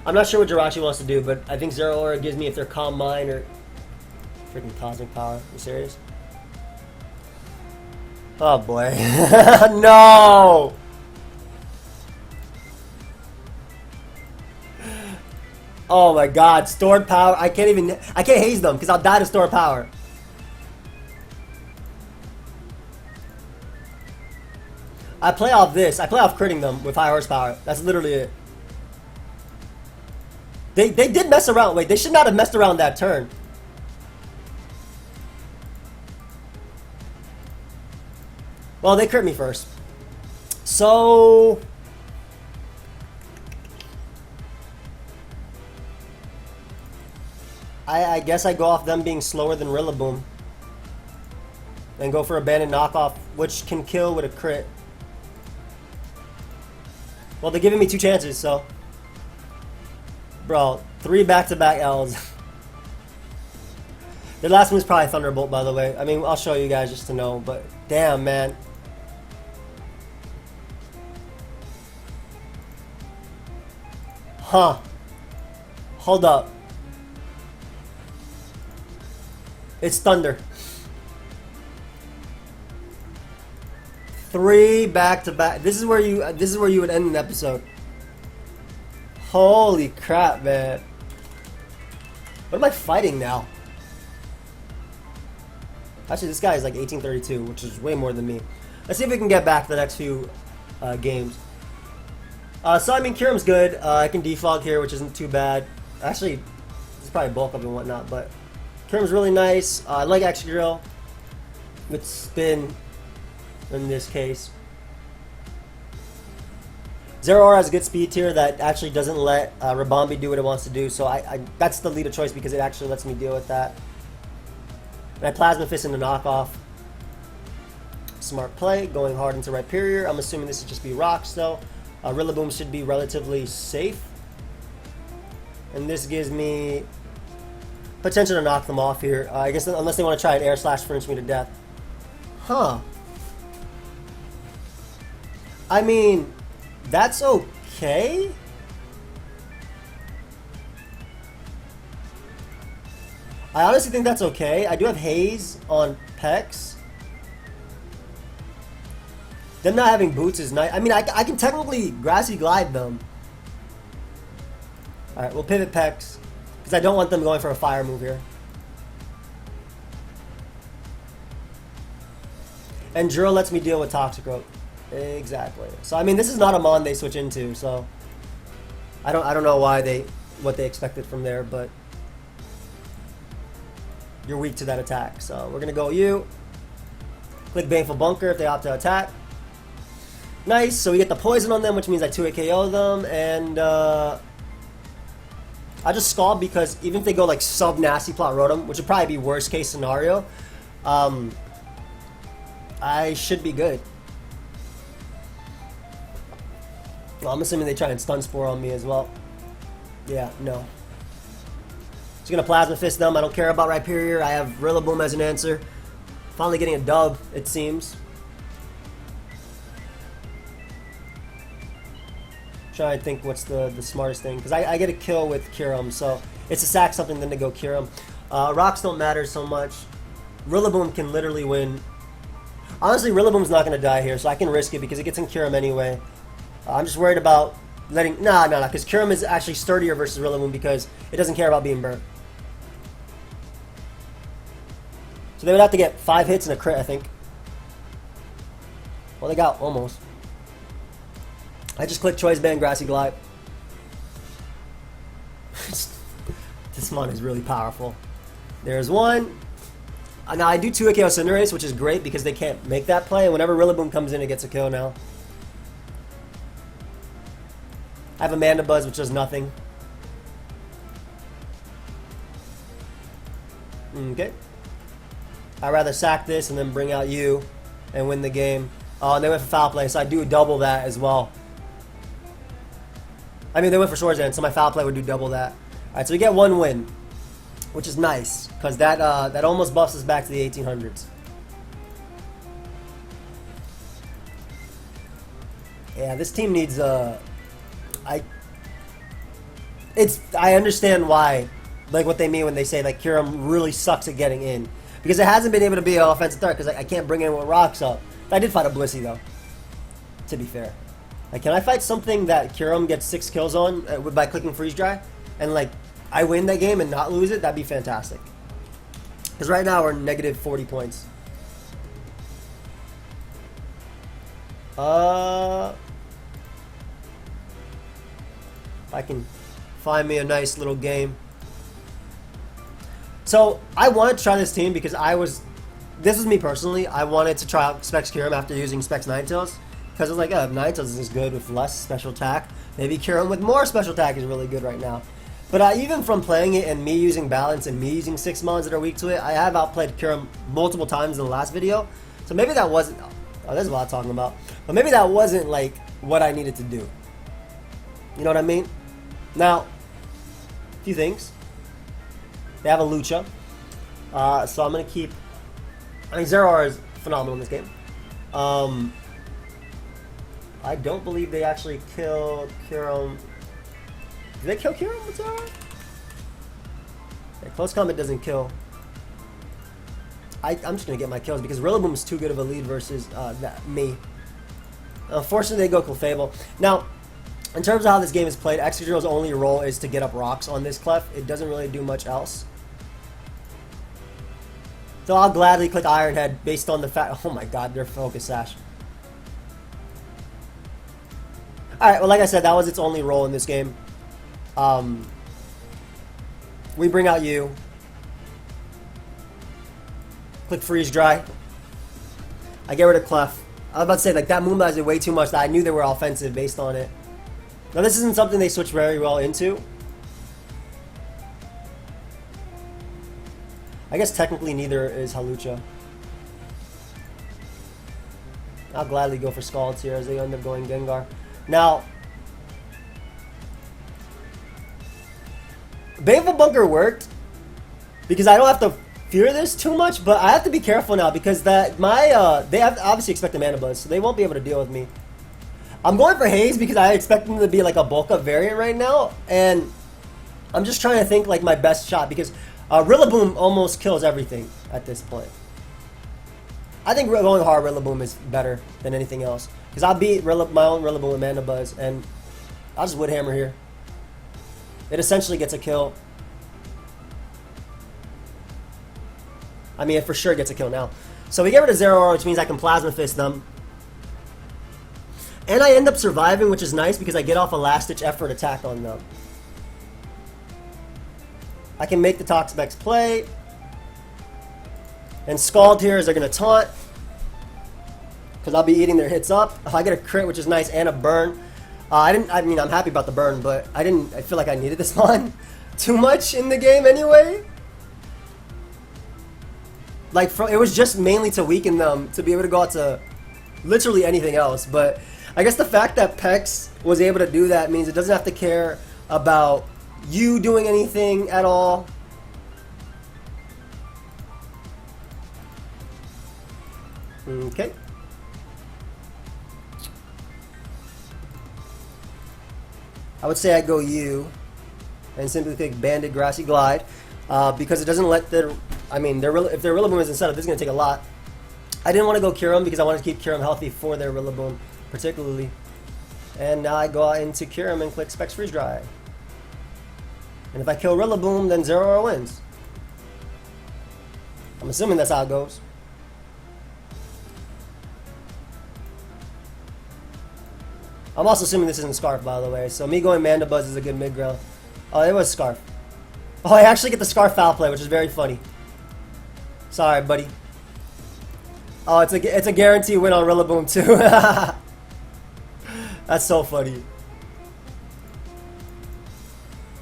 I'm not sure what Jirachi wants to do, but I think Zero Aura gives me if they're Calm Mind or freaking Cosmic Power. Are you serious? Oh boy. No! Oh my god, stored power. I can't haze them because I'll die to stored power. I play off this. I play off critting them with high horsepower. That's literally it. They did mess around. Wait, they should not have messed around that turn. Well, they crit me first. So... I guess I go off them being slower than Rillaboom. And go for a banded knockoff, which can kill with a crit. Well, they're giving me 2 chances, so... Bro, 3 back-to-back L's. Their last one is probably Thunderbolt, by the way. I mean, I'll show you guys just to know, but... Damn, man. Huh. Hold up. It's Thunder. 3 back-to-back. This is where you would end an episode. Holy crap, man. What am I fighting now? Actually, this guy is like 1832, which is way more than me. Let's see if we can get back to the next few games. So, I mean, Kyurem's good. I can defog here, which isn't too bad. Actually, this is probably bulk up and whatnot, but Kyurem's really nice. I like Excadrill with Spin in this case. Zero Aura has a good speed tier that actually doesn't let Rabombi do what it wants to do, so that's the lead of choice because it actually lets me deal with that. And I Plasma Fist into knockoff. Smart play, going hard into Rhyperior. I'm assuming this would just be rocks though. Rillaboom should be relatively safe. And this gives me potential to knock them off here. I guess unless they want to try an Air Slash finish me to death. Huh. I mean, that's okay. I honestly think that's okay. I do have Haze on Pex. Them not having boots is nice. I mean, I can technically Grassy Glide them. Alright, we'll pivot Pex. Because I don't want them going for a fire move here. And Drill lets me deal with Toxicroak. Exactly. So I mean, this is not a Mon they switch into, so I don't know what they expected from there, but you're weak to that attack. So we're gonna go you. Click Baneful Bunker if they opt to attack. Nice. So we get the poison on them, which means I 2-hit KO them, and I just Scald because even if they go like sub nasty plot Rotom, which would probably be worst case scenario, I should be good. Well, I'm assuming they try and Stun Spore on me as well. Yeah, no. Just gonna Plasma Fist them. I don't care about Rhyperior. I have Rillaboom as an answer. Finally getting a dub, it seems. Try and think what's the smartest thing. Because I get a kill with Kyurem, so it's a sack something then to go Kyurem. Rocks don't matter so much. Rillaboom can literally win. Honestly, Rillaboom's not going to die here, so I can risk it because it gets in Kyurem anyway. I'm just worried about letting... Nah, because Kyurem is actually sturdier versus Rillaboom because it doesn't care about being burnt. So they would have to get 5 hits and a crit, I think. Well, they got almost. I just clicked Choice Band, Grassy Glide. This mon is really powerful. There's one. Now I do 2-hit KO Cinderace, which is great because they can't make that play. And whenever Rillaboom comes in, it gets a kill now. I have Amanda Buzz, which does nothing. Okay. I'd rather sack this and then bring out you and win the game. Oh, and they went for foul play, so I do double that as well. I mean, they went for Swords Dance, so my foul play would do double that. Alright, so we get one win, which is nice, because that almost buffs us back to the 1800s. Yeah, this team needs I understand why, like what they mean when they say like Kyurem really sucks at getting in, because it hasn't been able to be an offensive threat because I can't bring anyone with rocks up. I did fight a Blissey though, to be fair. Like, can I fight something that Kyurem gets 6 kills on by clicking Freeze Dry, and like I win that game and not lose it? That'd be fantastic. Because right now we're negative 40 points. If I can find me a nice little game. So I wanted to try this team because this was me personally. I wanted to try out Specs Kyurem after using Specs Ninetales, because I was like, oh, if Ninetales is good with less special attack, maybe Kyurem with more special attack is really good right now. But even from playing it and me using balance and me using 6 mons that are weak to it, I have outplayed Kyurem multiple times in the last video. So maybe that wasn't, oh, there's a lot talking about, but maybe that wasn't like what I needed to do. You know what I mean? Now, a few things. They have a Lucha. So I'm going to keep... I mean, Zero R is phenomenal in this game. I don't believe they actually killed Kyurem. Did they kill Kyurem with Zero R? Yeah, close combat doesn't kill. I'm just going to get my kills because Rillaboom is too good of a lead versus me. Unfortunately, they go Clefable. Now, in terms of how this game is played, Excadrill's only role is to get up rocks on this Clef. It doesn't really do much else. So I'll gladly click Iron Head based on the fact... Oh my god, their Focus Sash. Alright, well like I said, that was its only role in this game. We bring out you. Click Freeze Dry. I get rid of Clef. I was about to say, like, that Moonblast did way too much that I knew they were offensive based on it. Now this isn't something they switch very well into. I guess technically neither is Hawlucha. I'll gladly go for Scalds here as they end up going Gengar. Now, Baneful Bunker worked because I don't have to fear this too much, but I have to be careful now because they have obviously expect a Mana Buzz, so they won't be able to deal with me. I'm going for Haze because I expect them to be like a bulk up variant right now, and I'm just trying to think like my best shot because Rillaboom almost kills everything at this point. I think going hard Rillaboom is better than anything else because I'll beat my own Rillaboom with Mana Buzz, and I'll just Wood Hammer here. It essentially gets a kill. I mean, it for sure gets a kill now. So we get rid of Zero R, which means I can Plasma Fist them. And I end up surviving, which is nice because I get off a last-ditch effort attack on them. I can make the Toxapex play. And Scald here as they're going to taunt. Because I'll be eating their hits up. I get a crit, which is nice, and a burn. I mean, I'm happy about the burn, but I feel like I needed this mon too much in the game anyway. Like, it was just mainly to weaken them, to be able to go out to literally anything else. But I guess the fact that Pex was able to do that means it doesn't have to care about you doing anything at all. Okay. I would say I go you and simply pick Banded Grassy Glide because it doesn't let their... I mean, if their Rillaboom isn't set up, this is going to take a lot. I didn't want to go Kyurem because I wanted to keep Kyurem healthy for their Rillaboom particularly. And now I go out into Kyurem and click Specs Freeze Dry. And if I kill Rillaboom, then Zero R wins. I'm assuming that's how it goes. I'm also assuming this isn't Scarf, by the way. So me going Manda Buzz is a good mid-ground. Oh, it was Scarf. Oh, I actually get the Scarf foul play, which is very funny. Sorry, buddy. Oh, it's a guarantee win on Rillaboom too. That's so funny.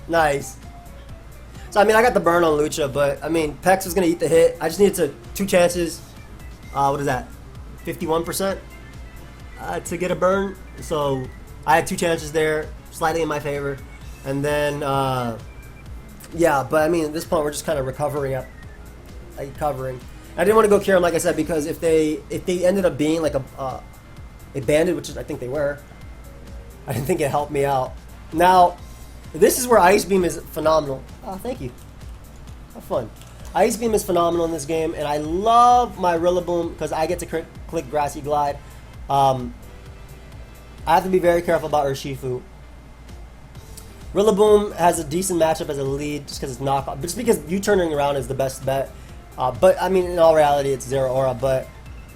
Nice. So I mean, I got the burn on Lucha, but I mean, Pex was gonna eat the hit. I just needed to 2 chances. What is that? 51% to get a burn. So I had 2 chances there, slightly in my favor, and then yeah. But I mean, at this point, we're just kind of recovering up, covering. I didn't want to go Kyurem, like I said, because if they ended up being like a bandit, which is, I think they were, I didn't think it helped me out. Now, this is where Ice Beam is phenomenal. Oh, thank you. Have fun. Ice Beam is phenomenal in this game, and I love my Rillaboom because I get to click Grassy Glide. I have to be very careful about Urshifu. Rillaboom has a decent matchup as a lead just because it's knockoff. Just because you turning around is the best bet. But, I mean, in all reality, it's Zero Aura. But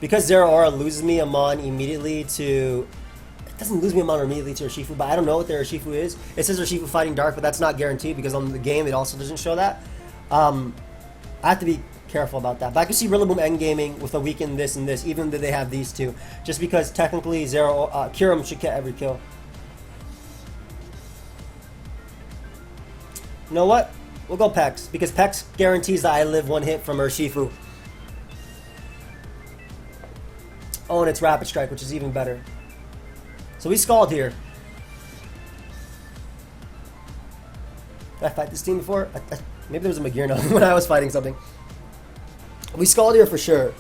because Zero Aura loses me a Mon immediately to... It doesn't lose me a Mon immediately to Urshifu, but I don't know what their Urshifu is. It says Urshifu fighting Dark, but that's not guaranteed because on the game it also doesn't show that. I have to be careful about that. But I can see Rillaboom endgaming with a weaken this and this, even though they have these two. Just because technically Kyurem should get every kill. You know what? We'll go Pex, because Pex guarantees that I live 1 hit from Urshifu. Oh, and it's Rapid Strike, which is even better. So we Scald here. Did I fight this team before? Maybe there was a Magirno when I was fighting something. We Scald here for sure.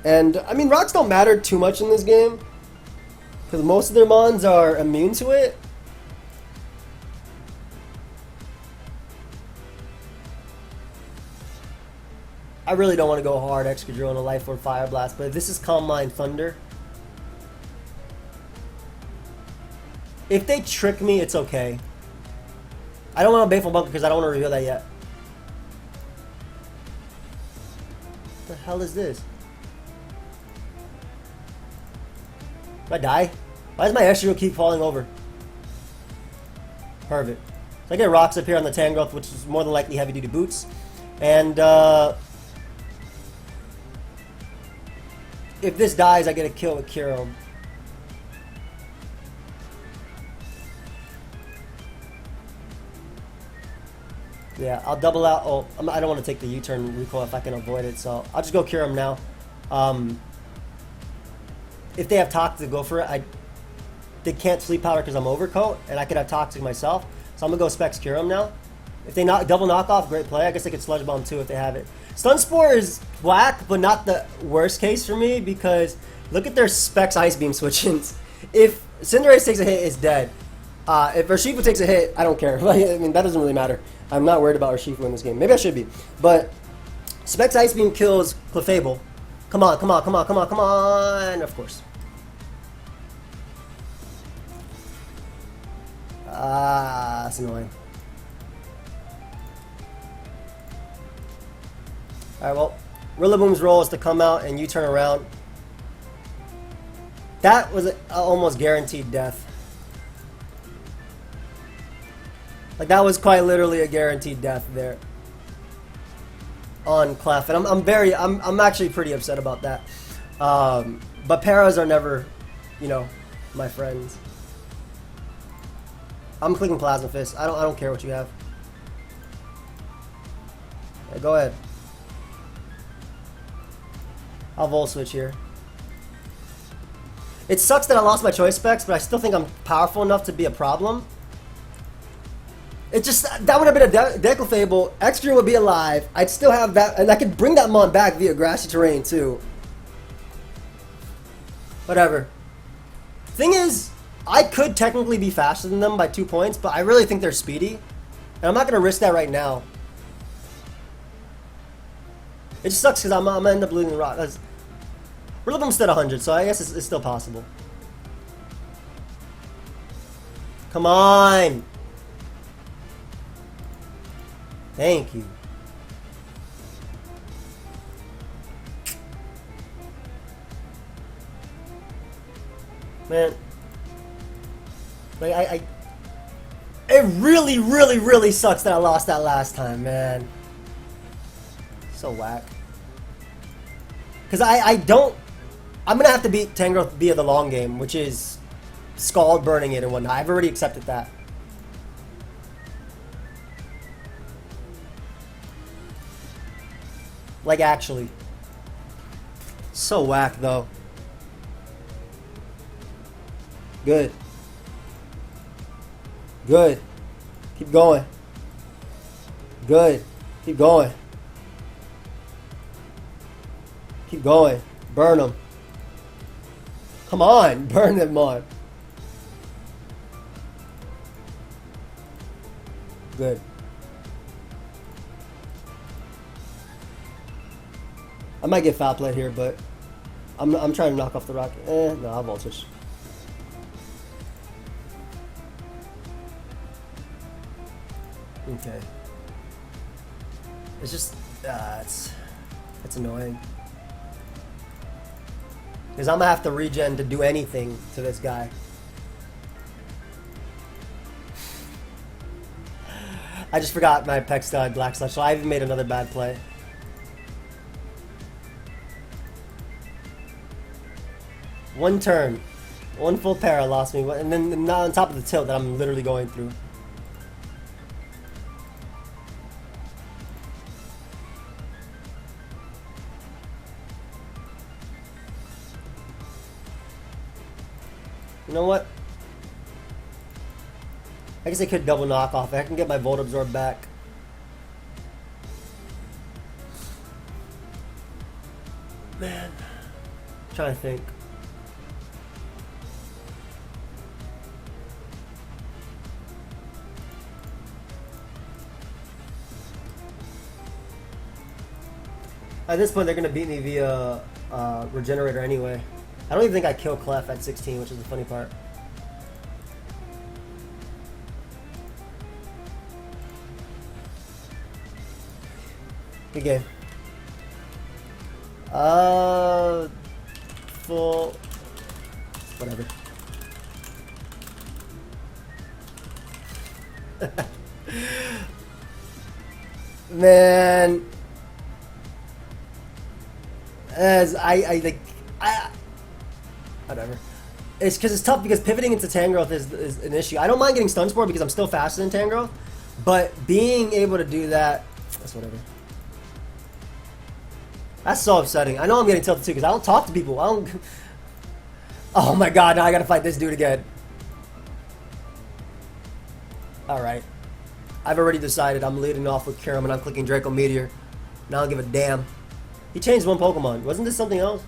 And, I mean, rocks don't matter too much in this game, because most of their Mons are immune to it. I really don't want to go hard Excadrill on a Life Orb Fire Blast, but if this is Calm Mind Thunder, if they trick me, it's okay. I don't want a Baleful Bunker because I don't want to reveal that yet. What the hell is this? Did I die? Why does my Excadrill keep falling over? Perfect. So I get rocks up here on the Tangrowth, which is more than likely heavy duty boots. And if this dies, I get a kill with Kyurem. Yeah, I'll double out. Oh, I don't want to take the U-turn recoil if I can avoid it, so I'll just go Kyurem now. If they have Toxic, go for it. They can't Sleep Powder because I'm Overcoat, and I could have Toxic myself, so I'm going to go Specs Kyurem now. If they double knockoff, great play. I guess they could Sludge Bomb too if they have it. Stun Spore is whack, but not the worst case for me because look at their Specs Ice Beam switch-ins. If Cinderace takes a hit, it's dead. If Urshifu takes a hit, I don't care. I mean, that doesn't really matter. I'm not worried about Urshifu in this game. Maybe I should be. But Specs Ice Beam kills Clefable. Come on, come on, come on, come on, come on. Of course. That's annoying. Alright, well, Rillaboom's role is to come out and you turn around. That was an almost guaranteed death. Like, that was quite literally a guaranteed death there on Clef. And I'm actually pretty upset about that. But Paras are never, you know, my friends. I'm clicking Plasma Fist. I don't care what you have. Yeah, go ahead. I'll Volt Switch here. It sucks that I lost my choice specs, but I still think I'm powerful enough to be a problem. It just, that would have been a Declefable. Excadrill would be alive. I'd still have that, and I could bring that Mon back via grassy terrain too. Whatever. Thing is, I could technically be faster than them by 2 points, but I really think they're speedy. And I'm not going to risk that right now. It just sucks because I'm going to end up losing the rock. Rillaboom's still at 100, so I guess it's still possible. Come on! Thank you. Man. Like, it really, really, really sucks that I lost that last time, man. So whack. Because I'm going to have to beat Tangrowth via the long game, which is Scald burning it and whatnot. I've already accepted that. Like, actually. So whack, though. Good. Good. Keep going. Good. Keep going. Keep going. Burn them. Come on. Burn them on. Good. I might get foul played here, but I'm trying to knock off the rocket. No, I'll voltage. Okay. It's just it's annoying. Because I'm gonna have to regen to do anything to this guy. I just forgot my Peck Stud Black Slush, so I even made another bad play. One turn, one full para lost me, and then not on top of the tilt that I'm literally going through. You know what? I guess I could double knock off. I can get my Volt Absorb back. Man, I'm trying to think. At this point, they're gonna beat me via Regenerator anyway. I don't even think I kill Clef at 16, which is the funny part. Good game. Full. Whatever. Man. As whatever. It's because it's tough because pivoting into Tangrowth is an issue. I don't mind getting Stun Spore because I'm still faster than Tangrowth, but being able to do that, that's whatever. That's so upsetting. I know I'm getting tilted too because I don't talk to people. I don't. Oh my god! Now I gotta fight this dude again. All right, I've already decided I'm leading off with Kyurem and I'm clicking Draco Meteor. Now I don't give a damn. He changed one Pokemon. Wasn't this something else?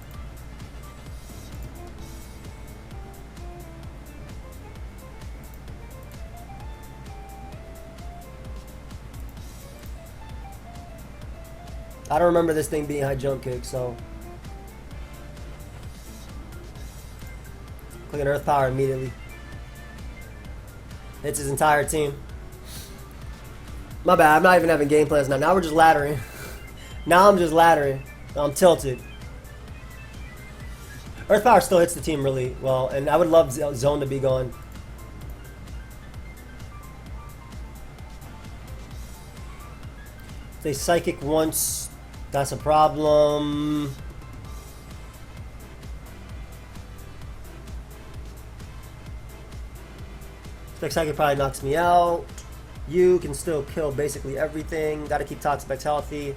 I don't remember this thing being high jump kick, so. Clicking Earth Power immediately. Hits his entire team. My bad, I'm not even having game plans now. Now we're just laddering. Now I'm just laddering. I'm tilted. Earth Power still hits the team really well, and I would love Zone to be gone. If they Psychic once, that's a problem. Psychic probably knocks me out. You can still kill basically everything. Gotta keep Toxapex healthy.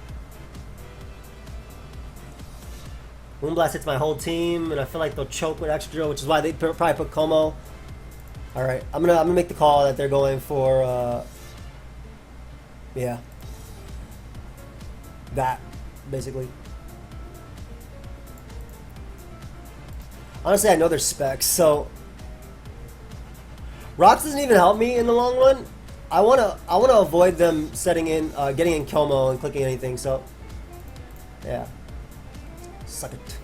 Moonblast hits my whole team, and I feel like they'll choke with extra, which is why they probably put Como. All right, I'm gonna make the call that they're going for. Yeah, that basically. Honestly, I know their specs, so Rocks doesn't even help me in the long run. I wanna avoid them setting in, getting in Como and clicking anything. So, yeah. Suck it.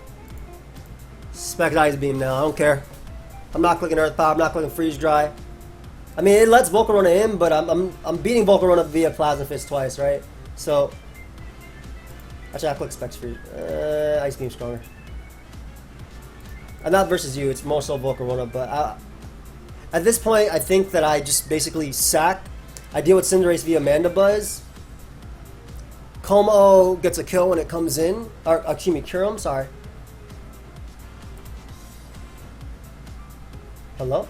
Spec Ice Beam now. I don't care. I'm not clicking Earth Power. I'm not clicking Freeze Dry. I mean, it lets Volcarona in, but I'm beating Volcarona via Plasma Fist twice, right? So, actually, I click Specs Freeze. Ice Beam stronger. And not versus you. It's more so Volcarona, but at this point, I think that I just basically sack. I deal with Cinderace via Mandibuzz. Como gets a kill when it comes in. Or, excuse me, Kyurem, sorry. Hello?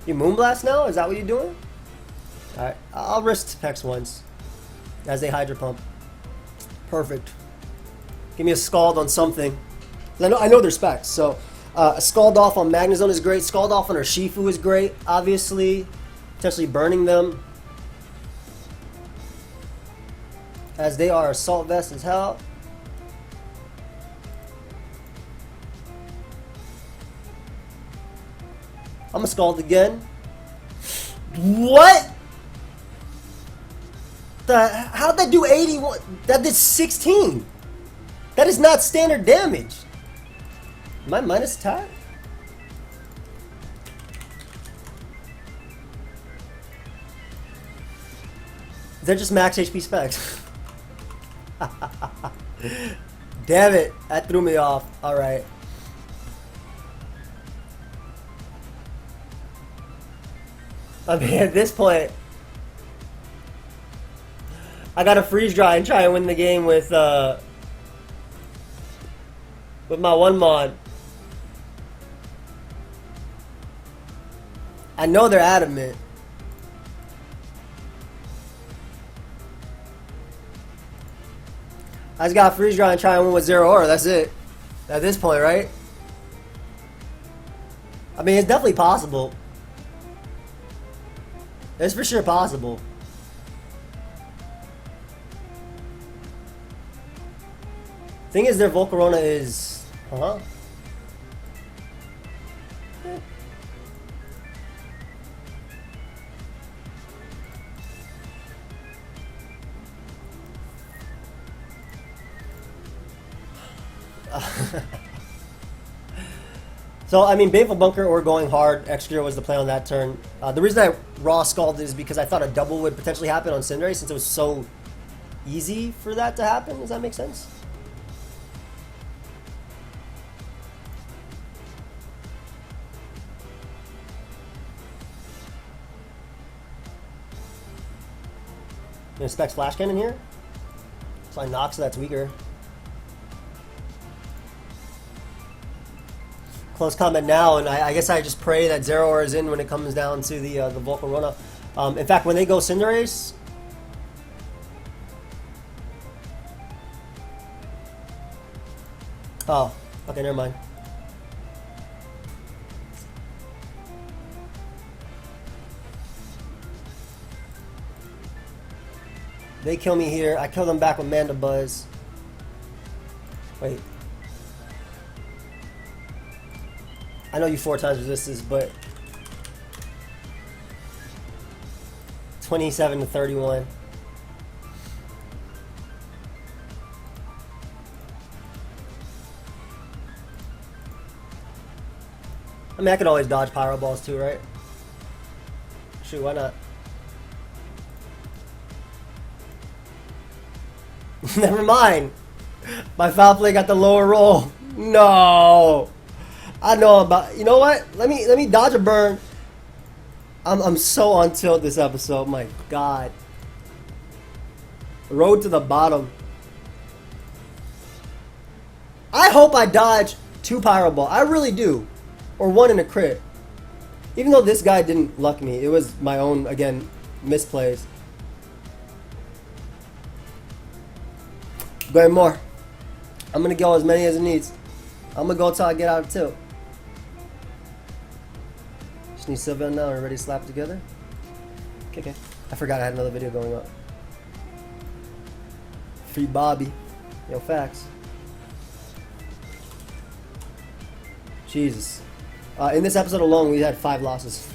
You Moonblast now? Is that what you're doing? Alright, I'll risk Pex once. As they Hydro Pump. Perfect. Give me a Scald on something. I know their specs, so a Scald off on Magnezone is great. Scald off on our Shifu is great, obviously. Potentially burning them. As they are Assault Vest as hell. I'm a Scald again. What? How'd that do 81? That did 16. That is not standard damage. Am I minus attack? Is that just max HP specs? Damn it. That threw me off. Alright. I mean, at this point, I gotta freeze dry and try and win the game with my one mod. I know they're adamant. I just gotta freeze dry and try and win with Zero Aura. That's it. At this point, right? I mean, it's definitely possible. It's for sure possible. Thing is, their Volcarona is... Huh? So, I mean, Baneful Bunker or going hard, Extra was the play on that turn. The reason I raw Scalded is because I thought a double would potentially happen on Cinderace since it was so easy for that to happen. Does that make sense? Gonna Specs Flash Cannon here. So I knock, so that's weaker. Close combat now, and I guess I just pray that Zero Aura is in when it comes down to the Volcarona. In fact, when they go Cinderace, oh, okay, never mind. They kill me here. I kill them back with Mandibuzz. Wait. I know you 4 times resistance, but 27 to 31. I mean, I could always dodge Pyro Balls too, right? Shoot, why not? Never mind. My foul play got the lower roll. No. I know about. You know what? Let me dodge a burn. I'm so on tilt this episode. My God. Road to the bottom. I hope I dodge 2 Pyro Ball. I really do, or 1 in a crit. Even though this guy didn't luck me, it was my own again misplays. Going more. I'm gonna go as many as it needs. I'm gonna go until I get out of tilt. Just need Sylveon now and ready to slap together. Okay. I forgot I had another video going up. Free Bobby. Yo, facts. Jesus. In this episode alone, we had 5 losses.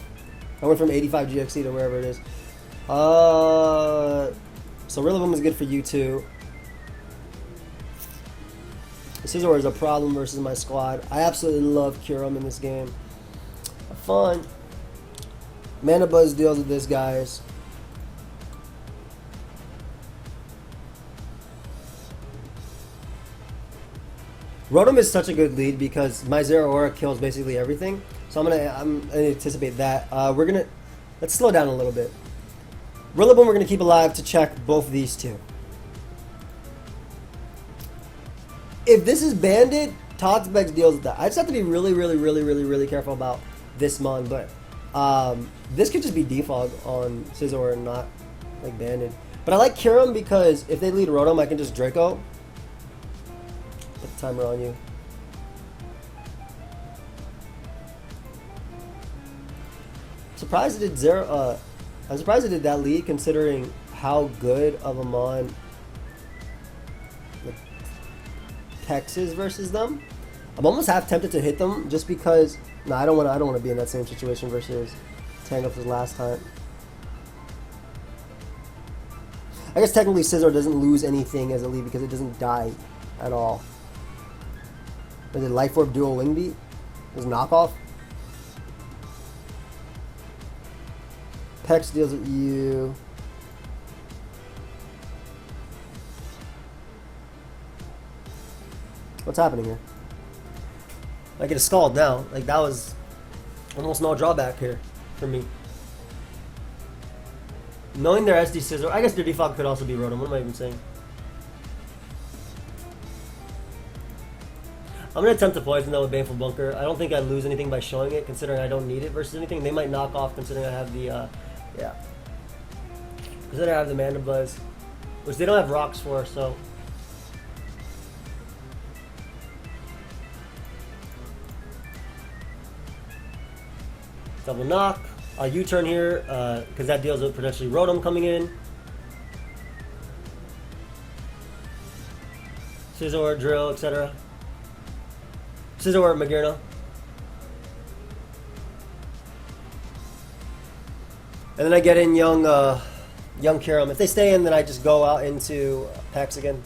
I went from 85 GXC to wherever it is. So Rillaboom is good for you too. Scizor is a problem versus my squad. I absolutely love Kyurem in this game. Fun. Mandibuzz deals with this, guys. Rotom is such a good lead because my Zero Aura kills basically everything. So I'm gonna anticipate that. Let's slow down a little bit. Rillaboom we're gonna keep alive to check both of these two. If this is banded, Todspecs deals with that. I just have to be really careful about this mon, but This could just be defog on Scizor and not like banded. But I like Kyurem because if they lead Rotom, I can just Draco. Put the timer on you. Surprised it did zero. I'm surprised it did that lead considering how good of a mon the Tex is versus them. I'm almost half tempted to hit them just because. No, I don't want to be in that same situation versus Tangrowth's last time. I guess technically Scizor doesn't lose anything as a lead because it doesn't die at all. Is it Life Orb Dual Wing Beat? Is knockoff? Pex deals with you. What's happening here? I get a Scald now. Like, that was almost no drawback here for me. Knowing their SD Scizor, I guess their defog could also be Rotom. What am I even saying? I'm going to attempt to poison though with Baneful Bunker. I don't think I lose anything by showing it, considering I don't need it versus anything. They might knock off considering I have the, yeah. Considering I have the Mandibuzz, which they don't have rocks for, so. Double knock. U-turn here, because that deals with potentially Rotom coming in. Scizor, Drill, etc. Scizor, Magearna. And then I get in young Kyurem. If they stay in, then I just go out into Pex again.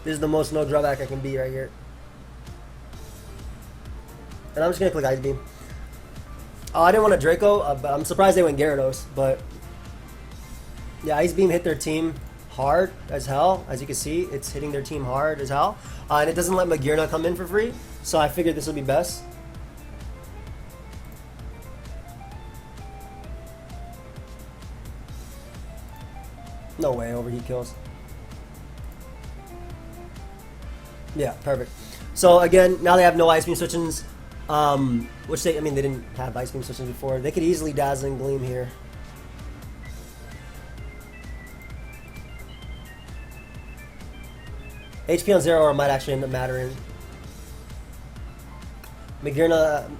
This is the most no drawback I can be right here. And I'm just going to click Ice Beam. Oh, I didn't want a Draco, but I'm surprised they went Gyarados. But yeah, Ice Beam hit their team hard as hell. As you can see, it's hitting their team hard as hell. And it doesn't let Magearna come in for free. So I figured this would be best. No way, overheat kills. Yeah, perfect. So again, now they have no Ice Beam switchings. Which they didn't have Ice Beam switching before. They could easily Dazzling Gleam here. HP on 0 or might actually end up mattering. Magearna,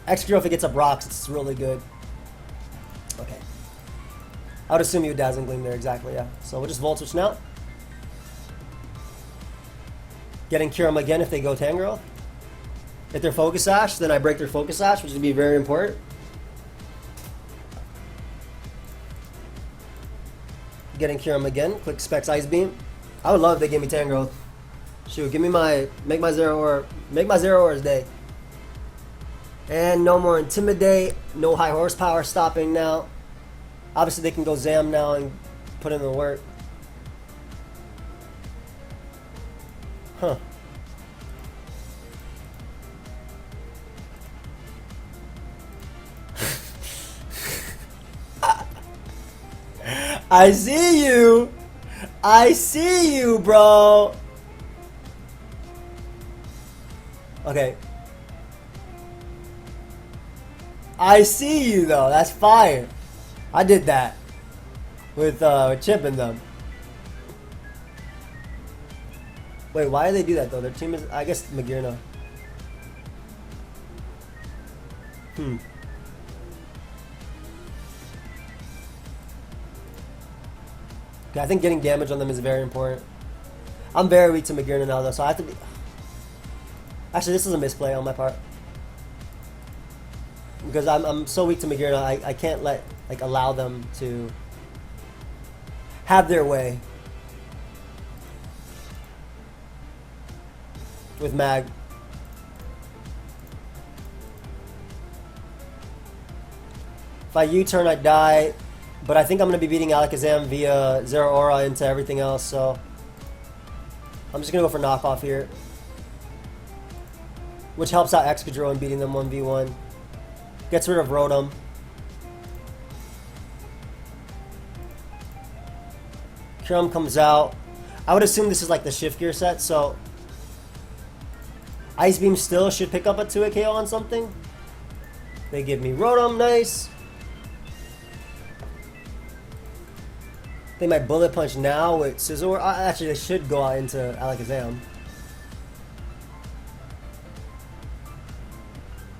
Excadrill, if it gets up rocks, it's really good. Okay. I would assume you would Dazzling Gleam there, exactly, yeah. So we'll just Volt Switch now. Getting Kyurem again if they go Tangrowth. If they're Focus Sash, then I break their Focus Sash, which would be very important. Getting Kyurem again, click Specs Ice Beam. I would love if they gave me Tangrowth. Shoot, give me make my zero Aura's day. And no more Intimidate, no high horsepower stopping now. Obviously they can go Zam now and put in the work. Huh. I see you. I see you, bro. Okay. I see you, though. That's fire. I did that with Chip and them. Wait, why do they do that, though? Their team is, I guess, Magearna. I think getting damage on them is very important. I'm very weak to Magearna now, though, so I have to be... Actually, this is a misplay on my part. Because I'm so weak to Magearna, I can't allow them to have their way with Mag. If I U-turn, I die. But I think I'm going to be beating Alakazam via Zero Aura into everything else, so I'm just going to go for knockoff here. Which helps out Excadrill in beating them 1v1. Gets rid of Rotom. Kyurem comes out. I would assume this is like the Shift Gear set, so Ice Beam still should pick up a 2-hit KO on something. They give me Rotom, nice. They might Bullet Punch now with Scizor. Actually, they should go out into Alakazam.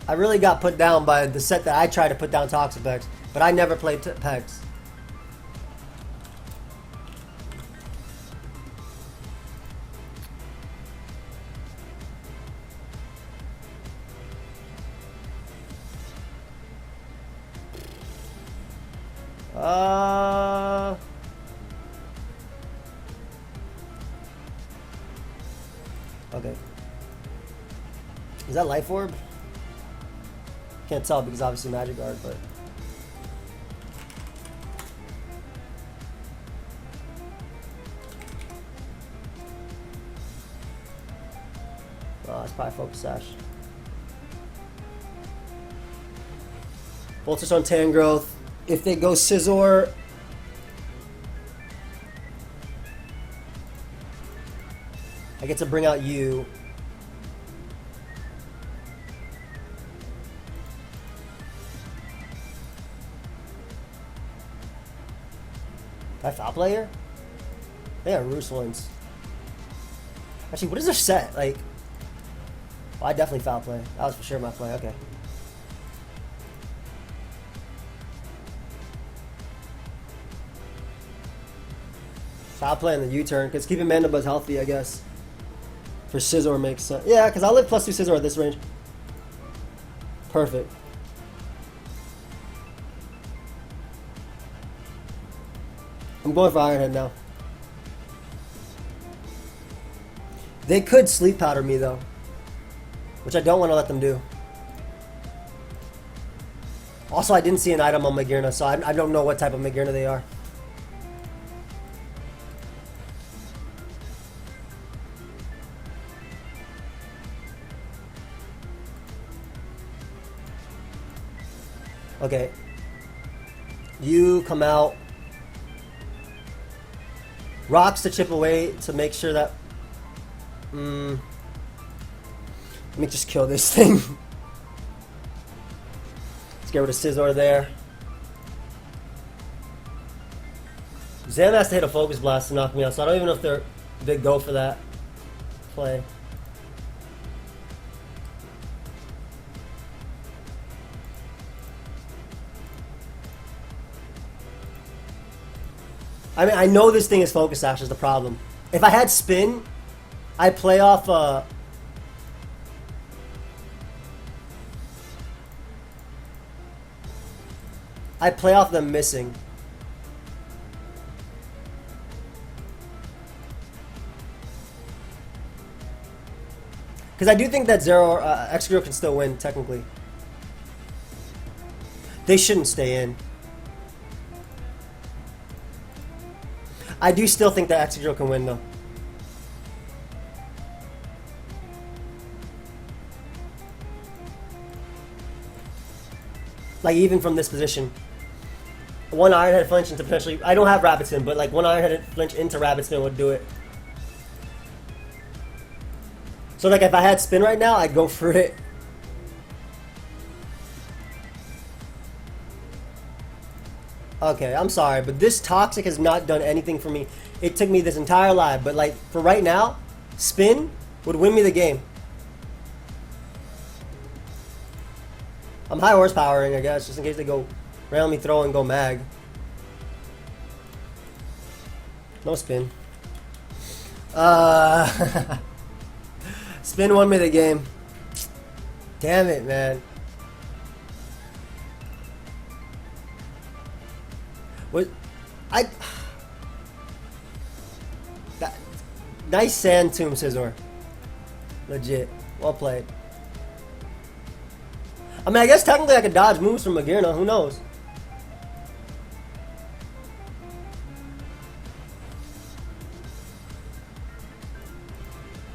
I really got put down by the set that I tried to put down Toxapex, but I never played Pex. Okay. Is that Life Orb? Can't tell because obviously Magic Guard, but... Oh, it's probably Focus Sash. Voltage on Tangrowth. If they go Scizor... I get to bring out you. I foul player? They got Roost ones. Actually, what is their set? Like, well, I definitely foul play. That was for sure my play. Okay. Foul play in the U-turn because keeping Mandibuzz healthy, I guess. For Scizor makes sense. Yeah, because I'll live +2 Scizor at this range. Perfect. I'm going for Iron Head now. They could Sleep Powder me though, which I don't want to let them do. Also, I didn't see an item on Magearna, so I don't know what type of Magearna they are. Okay. You come out. Rocks to chip away to make sure that... Let me just kill this thing. Let's get rid of Scizor there. Zam has to hit a Focus Blast to knock me out, so I don't even know if they're big go for that play. I mean, I know this thing is Focus Sash is the problem. If I had Spin, I'd play off... I'd play off them missing. Because I do think that Excadrill can still win, technically. They shouldn't stay in. I do still think that Excadrill can win, though. Like, even from this position. One Iron Head flinch into potentially... I don't have Rapid Spin, but like one Iron Head flinch into Rapid Spin would do it. So like if I had Spin right now, I'd go for it. Okay, I'm sorry, but this Toxic has not done anything for me. It took me this entire life, but like for right now, Spin would win me the game. I'm high horsepowering, I guess, just in case they go randomly throw and go mag. No Spin. Spin won me the game. Damn it, man. What? Nice Sand Tomb, Scizor. Legit. Well played. I mean, I guess technically I could dodge moves from Magearna. Who knows?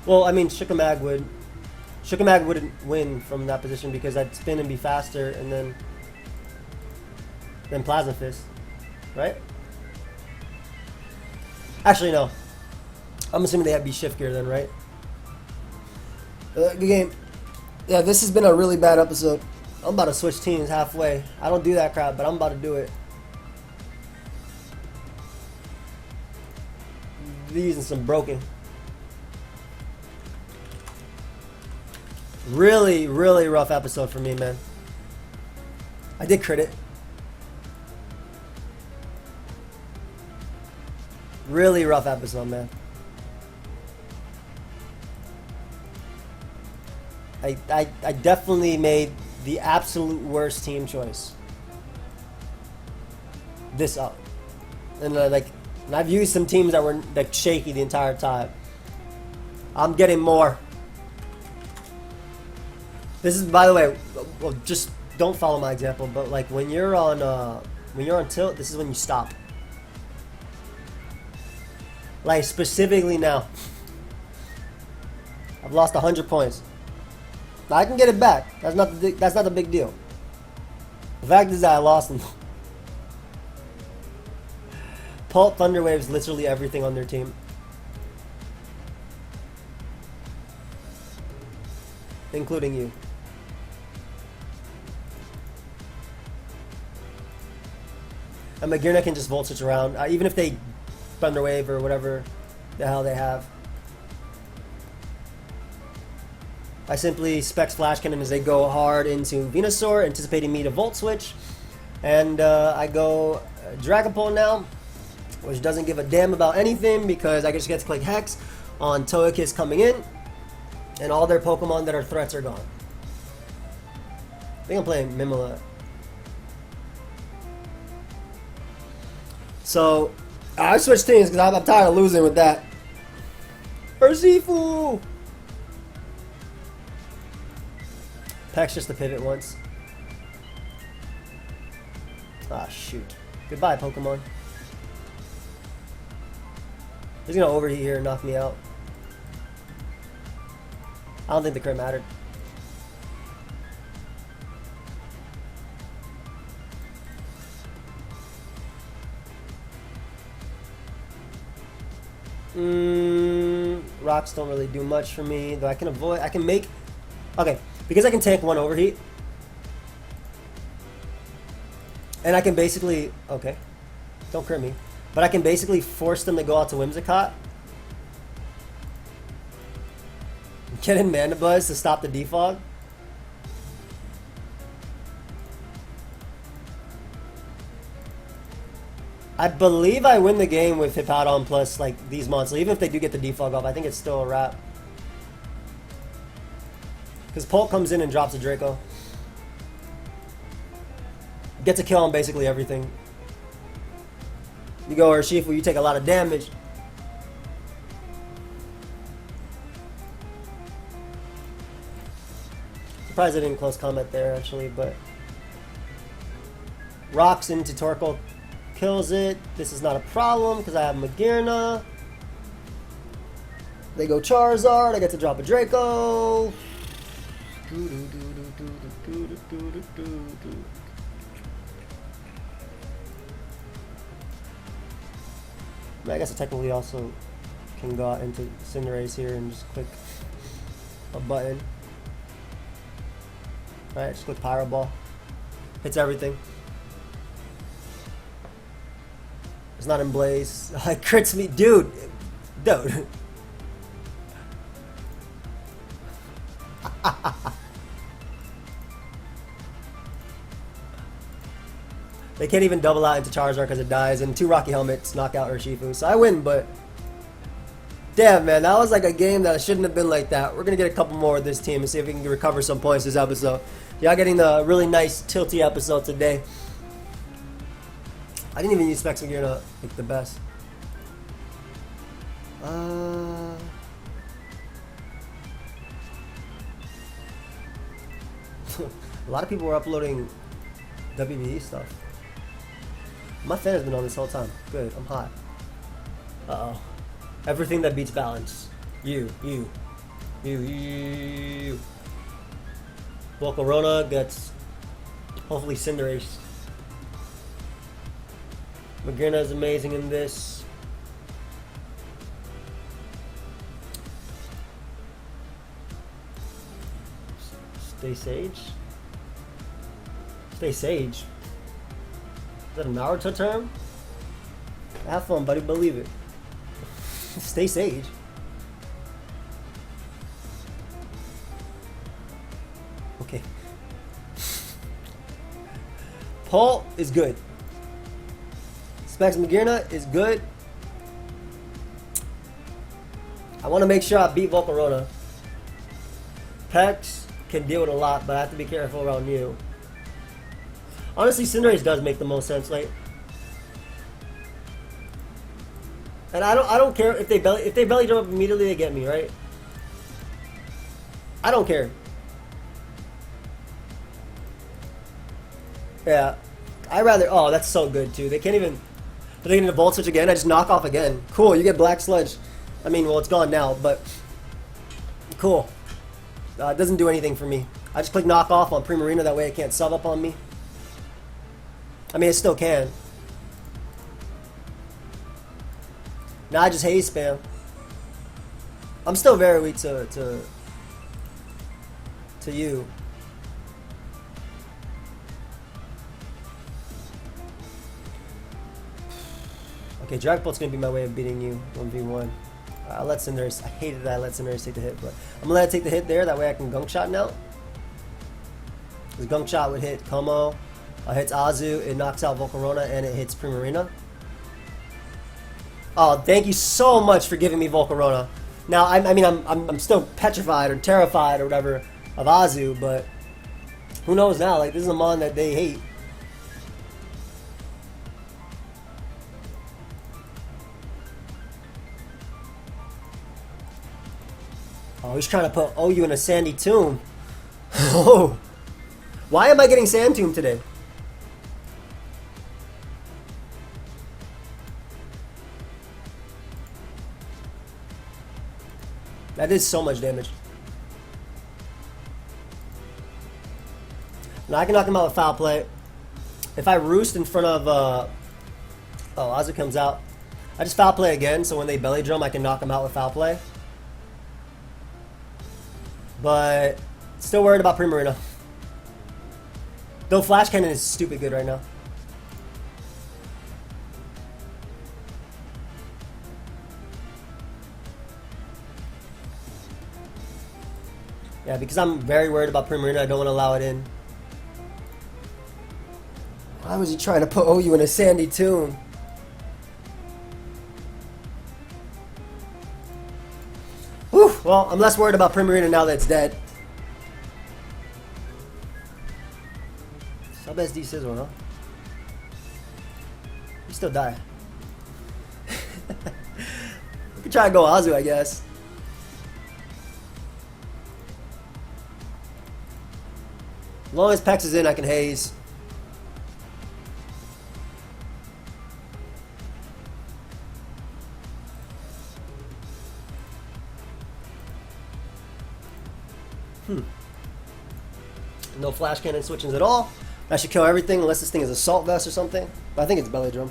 Well, I mean, Shookamag wouldn't win from that position because I'd spin and be faster, and then Plasma Fist, right? Actually, no. I'm assuming they have be Shift Gear then, right? Good game. Yeah, this has been a really bad episode. I'm about to switch teams halfway. I don't do that crap, but I'm about to do it. They're using some broken. Really, really rough episode for me, man. I did crit it. Really rough episode, man. I definitely made the absolute worst team choice. This up. And and I've used some teams that were like shaky the entire time. I'm getting more. This is, by the way, well, just don't follow my example, but like when you're on tilt, this is when you stop. Like specifically now. I've lost 100 points. I can get it back. That's not the big deal. The fact is that I lost them. Pulp Thunderwave's literally everything on their team. Including you. And Magearna can just Volt Switch around, even if they Thunderwave or whatever the hell they have. I simply Specs Flash Cannon as they go hard into Venusaur, anticipating me to Volt Switch. And I go Dragapult now, which doesn't give a damn about anything because I just get to click Hex on Togekiss coming in, and all their Pokemon that are threats are gone. I think I'm playing Mimula. So, I switched teams because I'm tired of losing with that. Urshifu! Peck's just to pivot once. Ah, shoot. Goodbye, Pokemon. He's gonna overheat here and knock me out. I don't think the crit mattered. Rocks don't really do much for me, though I can avoid. I can make. Okay, because I can tank one overheat, and I can basically. Okay, don't crit me, but I can basically force them to go out to Whimsicott. Get in Mana Buzz to stop the defog. I believe I win the game with Hippowdon plus like these monsters. Even if they do get the defog off, I think it's still a wrap. Because Pulp comes in and drops a Draco. Gets a kill on basically everything. You go Urshifu, you take a lot of damage. Surprised I didn't close combat there actually, but rocks into Torkoal. Kills it. This is not a problem because I have Magearna. They go Charizard. I get to drop a Draco. I guess I technically also can go out into Cinderace here and just click a button. Alright, just click Pyro Ball. Hits everything. It's not in Blaze. It crits me. Dude. Dude. They can't even double out into Charizard because it dies, and 2 Rocky Helmets knock out Urshifu. So I win, but damn, man, that was like a game that shouldn't have been like that. We're going to get a couple more with this team and see if we can recover some points this episode. Y'all getting a really nice tilty episode today. I didn't even use Specs Magearna like the best. A lot of people were uploading WBE stuff. My fan has been on this whole time. Good, I'm hot. Uh-oh. Everything that beats balance. You. Volcarona gets hopefully Cinderace. Magearna is amazing in this. Stay Sage? Stay Sage? Is that a Naruto term? Have fun, buddy. Believe it. Stay Sage. Okay. Paul is good. Specs Magirna is good. I want to make sure I beat Volcarona. Pex can deal with a lot, but I have to be careful around you. Honestly, Cinderace does make the most sense. Like, and I don't care if they belly jump up immediately, they get me, right? I don't care. Yeah, I rather. Oh, that's so good too. They can't even. Are they gonna Volt Switch again? I just knock off again. Cool. You get Black Sludge. I mean, well, it's gone now, but cool. It doesn't do anything for me. I just click knock off on Primarina. That way, it can't sub up on me. I mean, it still can. Now I just haze spam. I'm still very weak to you. Okay, Drag Pult's gonna be my way of beating you 1v1. I'll let Cinderace. I hated that I let Cinderace take the hit, but I'm gonna let it take the hit there. That way I can Gunk Shot now. Because Gunk Shot would hit Como, hits Azu, it knocks out Volcarona, and it hits Primarina. Oh, thank you so much for giving me Volcarona. Now, I mean, I'm still petrified or terrified or whatever of Azu, but who knows now? Like, this is a mon that they hate. Oh, he's trying to put OU in a sandy tomb. Oh, why am I getting Sand Tomb today? That is so much damage. Now I can knock him out with Foul Play. If I roost in front of, oh, Azu comes out. I just Foul Play again, so when they belly drum, I can knock him out with Foul Play. But still worried about Primarina. Though Flash Cannon is stupid good right now. Yeah, because I'm very worried about Primarina, I don't want to allow it in. Why was he trying to put OU in a sandy tomb? Whew, well, I'm less worried about Primarina now that it's dead. Sub SD Sizzle, huh? You still die. We could try to go Azu, I guess. As long as Pex is in, I can haze. No Flash Cannon switchings at all. That should kill everything unless this thing is Assault Vest or something. But I think it's Belly Drum.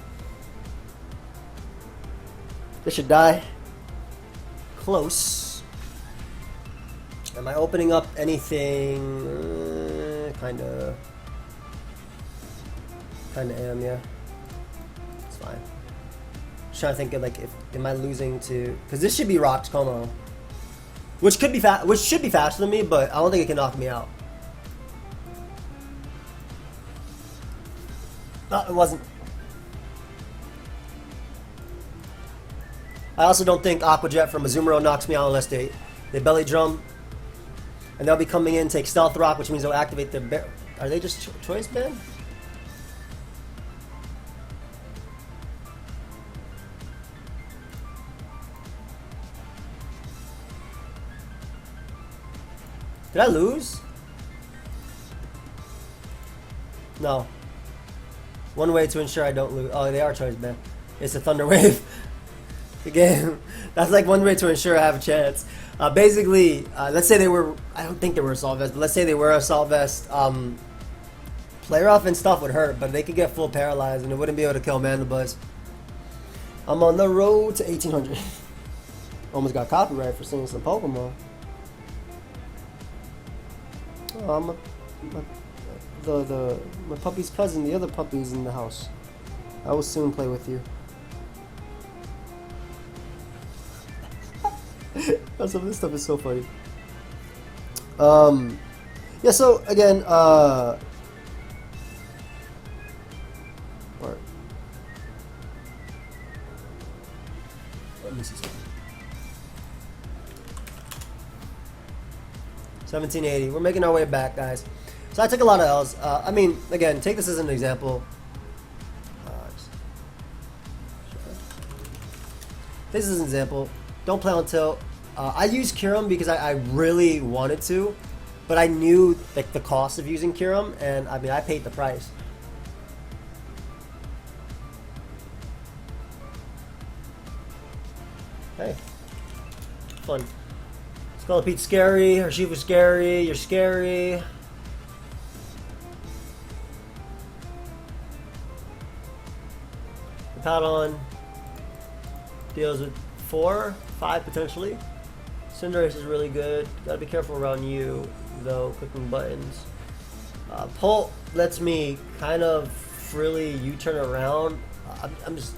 This should die. Close. Am I opening up anything? Kinda am, yeah. It's fine. Just trying to think of like, am I losing to? Because this should be Rocked Como, which should be faster than me, but I don't think it can knock me out. No, it wasn't. I also don't think Aqua Jet from Azumarill knocks me out unless they belly drum. And they'll be coming in, take Stealth Rock, which means they'll activate their... Are they just Choice Band? Did I lose? No. One way to ensure I don't lose. Oh, they are Choice Band. It's a Thunder Wave. Again, that's like one way to ensure I have a chance. Basically, let's say they were, I don't think they were Assault Vest, but let's say they were Assault Vest. Player off and stuff would hurt, but they could get full paralyzed and it wouldn't be able to kill Mandibuzz. I'm on the road to 1800. Almost got copyright for singing some Pokemon. My, my, my puppy's cousin, the other puppy's in the house. I will soon play with you. Some of this stuff is so funny. Yeah, so again, let me see something. 1780. We're making our way back, guys. So I took a lot of L's. I mean, again, take this as an example. This is an example. Don't play on tilt. I used Kyurem because I really wanted to, but I knew like the cost of using Kyurem, and I mean I paid the price. Hey, fun. Scolipede scary. Urshifu's scary. You're scary. Paddon deals with 4, 5 potentially. Cinderace is really good. Gotta be careful around you, though, clicking buttons. Pult lets me kind of freely U-turn around. I'm just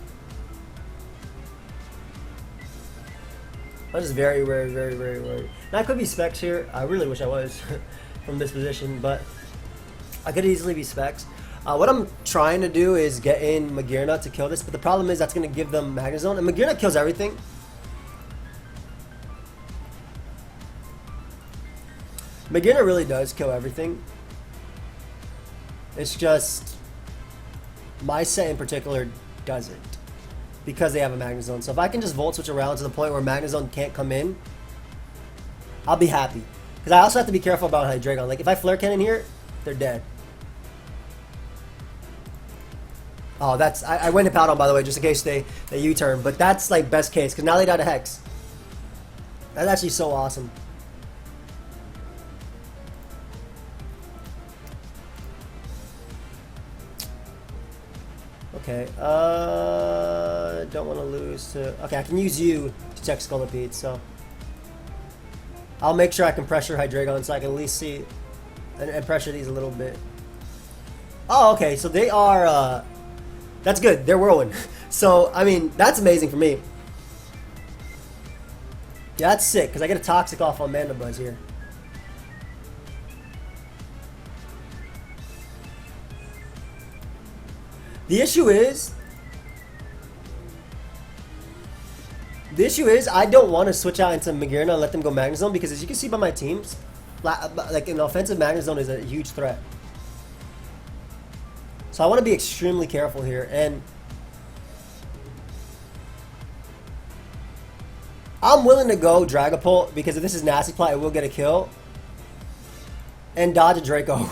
very worried. And I could be Specs here. I really wish I was from this position, but I could easily be Specs. What I'm trying to do is get in Magearna to kill this, but the problem is that's going to give them Magnezone, and Magearna kills everything. Magearna really does kill everything. It's just my set in particular doesn't, because they have a Magnezone. So if I can just Volt Switch around to the point where Magnezone can't come in, I'll be happy. Because I also have to be careful about Hydreigon. Like if I Flare Cannon here, they're dead. Oh, that's I went to Powder, by the way, just in case they U-turn. But that's like best case, because now they died a Hex. That's actually so awesome. Okay, don't want to lose to... Okay, I can use you to check Scolipede, so... I'll make sure I can pressure Hydreigon so I can at least see... And pressure these a little bit. Oh, okay, so they are... That's good, they're Whirlwind. So, I mean, that's amazing for me. Yeah, that's sick, because I get a Toxic off on Mandibuzz here. The issue is I don't want to switch out into Magearna and let them go Magnezone, because as you can see by my teams, like an offensive Magnezone is a huge threat. So I want to be extremely careful here, and I'm willing to go Dragapult, because if this is Nasty Plot, I will get a kill and dodge a Draco.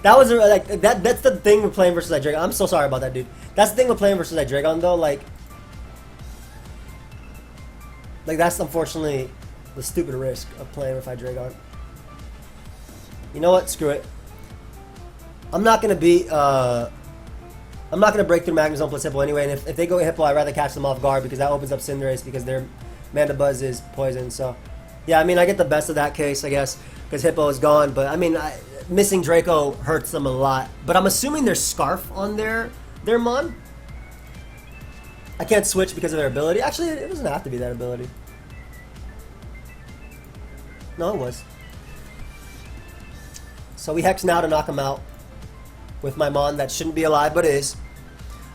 That's the thing with playing versus Hydreigon. I'm so sorry about that, dude. That's the thing with playing versus Hydreigon, though. Like that's unfortunately the stupid risk of playing with Hydreigon. You know what? Screw it. I'm not gonna break through Magnezone plus Hippo anyway. And if they go Hippo, I'd rather catch them off guard, because that opens up Cinderace, because their Mandibuzz is poison. So yeah, I mean I get the best of that case, I guess, because Hippo is gone. But I mean, missing Draco hurts them a lot. But I'm assuming there's Scarf on their Mon. I can't switch because of their ability. Actually, it doesn't have to be that ability. No, it was. So we Hex now to knock him out with my Mon that shouldn't be alive, but is.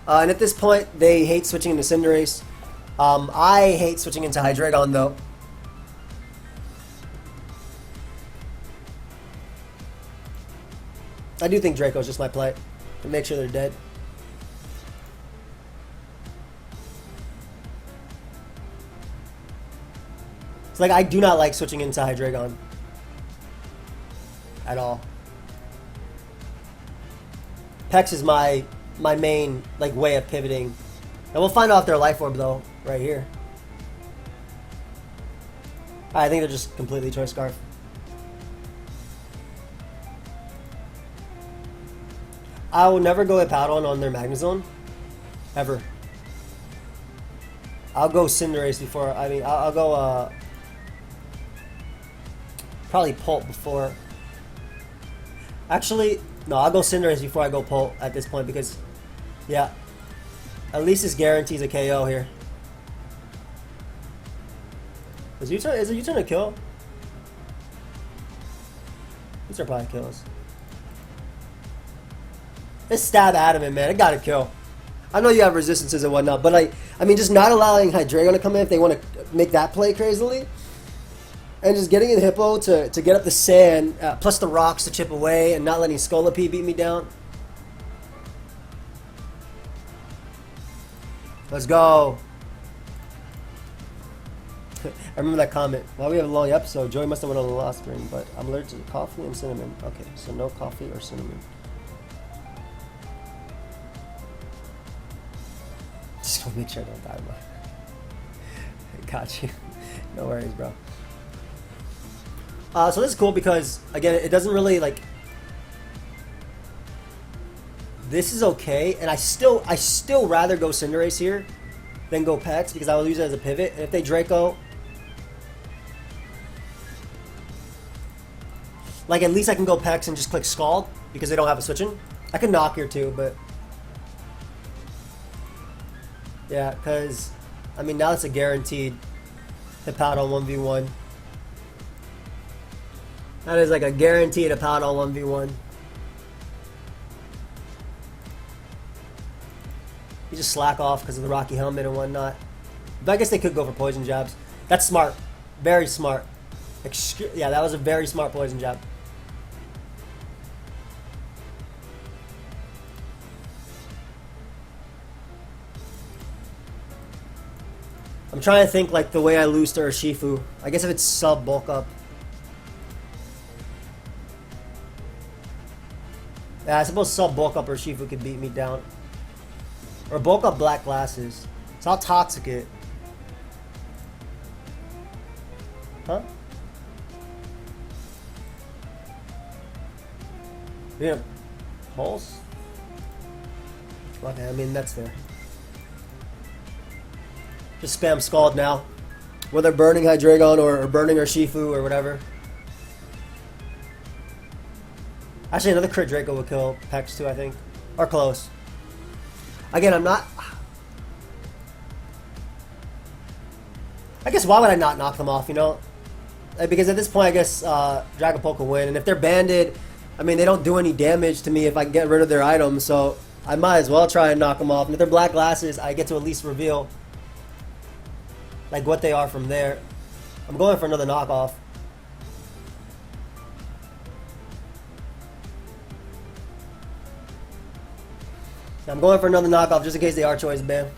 And at this point, they hate switching into Cinderace. I hate switching into Hydreigon, though. I do think Draco's just my play to make sure they're dead. It's like I do not like switching into Hydreigon at all. Pex is my main like way of pivoting, and we'll find out if they're Life Orb though right here. I think they're just completely Choice Scarf. I will never go Hippowdon on their Magnezone. Ever. I'll go Cinderace before, I'll go, probably Pulp before Actually, no, I'll go Cinderace before I go Pult at this point because, yeah, at least this guarantees a KO here. Is it U-turn a kill? U-turn probably kills. This stab adamant, man. It gotta kill. I know you have resistances and whatnot, but like, I mean, just not allowing Hydreigon to come in if they want to make that play crazily. And just getting in Hippo to get up the sand, plus the rocks to chip away, and not letting Scolipede beat me down. Let's go. I remember that comment. While we have a long episode, Joey must have went on the last spring, but I'm allergic to coffee and cinnamon. Okay, so no coffee or cinnamon. Just gonna make sure I don't die, man. Got you. No worries, bro. So this is cool because, again, it doesn't really, like... This is okay, and I still rather go Cinderace here than go Pex because I will use it as a pivot. And if they Draco... Like, at least I can go Pex and just click Scald because they don't have a switch-in. I can Knock here too, but... Yeah, because... I mean, now it's a guaranteed Hippowdon 1v1. That is like a guaranteed Hippowdon 1v1. You just slack off because of the Rocky Helmet and whatnot. But I guess they could go for Poison Jabs. That's smart. Very smart. Yeah, that was a very smart Poison Jab. I'm trying to think like the way I lose to Urshifu. I guess if it's sub bulk up. Yeah, I suppose sub bulk up Urshifu could beat me down. Or bulk up Black Glasses. So I'll Toxic it. Huh? Yeah. Pulse? Okay, I mean, that's fair. Just spam Scald now. Whether burning Hydreigon or burning Urshifu or whatever. Actually, another crit Draco would kill Pex too, I think. Or close. Again, I'm not... I guess why would I not knock them off, you know? Like, because at this point, I guess Dragapult will win. And if they're banded, I mean, they don't do any damage to me if I can get rid of their items. So I might as well try and knock them off. And if they're Black Glasses, I get to at least reveal like what they are from there. I'm going for another knockoff. I'm going for another knockoff just in case they are choice ban.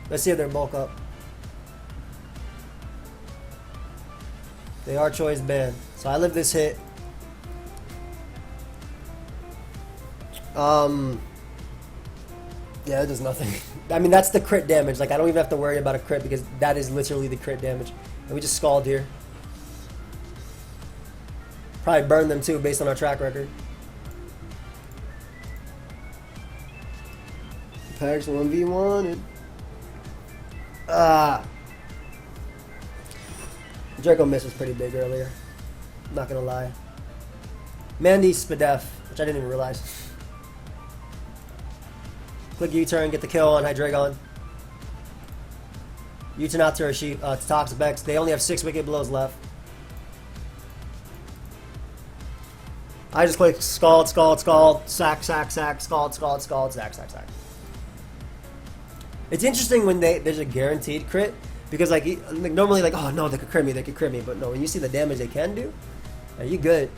Let's see if they're bulk up. They are choice ban. So I live this hit. Yeah, it does nothing. I mean, that's the crit damage. Like, I don't even have to worry about a crit because that is literally the crit damage. And we just Scald here. Probably burn them too based on our track record. Packs 1v1 and... Draco miss was pretty big earlier. I'm not gonna lie. Mandy Spadef, which I didn't even realize. Click U-turn, get the kill on Hydreigon. U-turn out to Toxapex. They only have 6 Wicked Blows left. I just click Scald, Scald, Scald, sack, sack, sack, Scald, Scald, Scald, sack, sack, sack. It's interesting when there's a guaranteed crit because like normally like, oh no, they could crit me, but no, when you see the damage they can do, you good.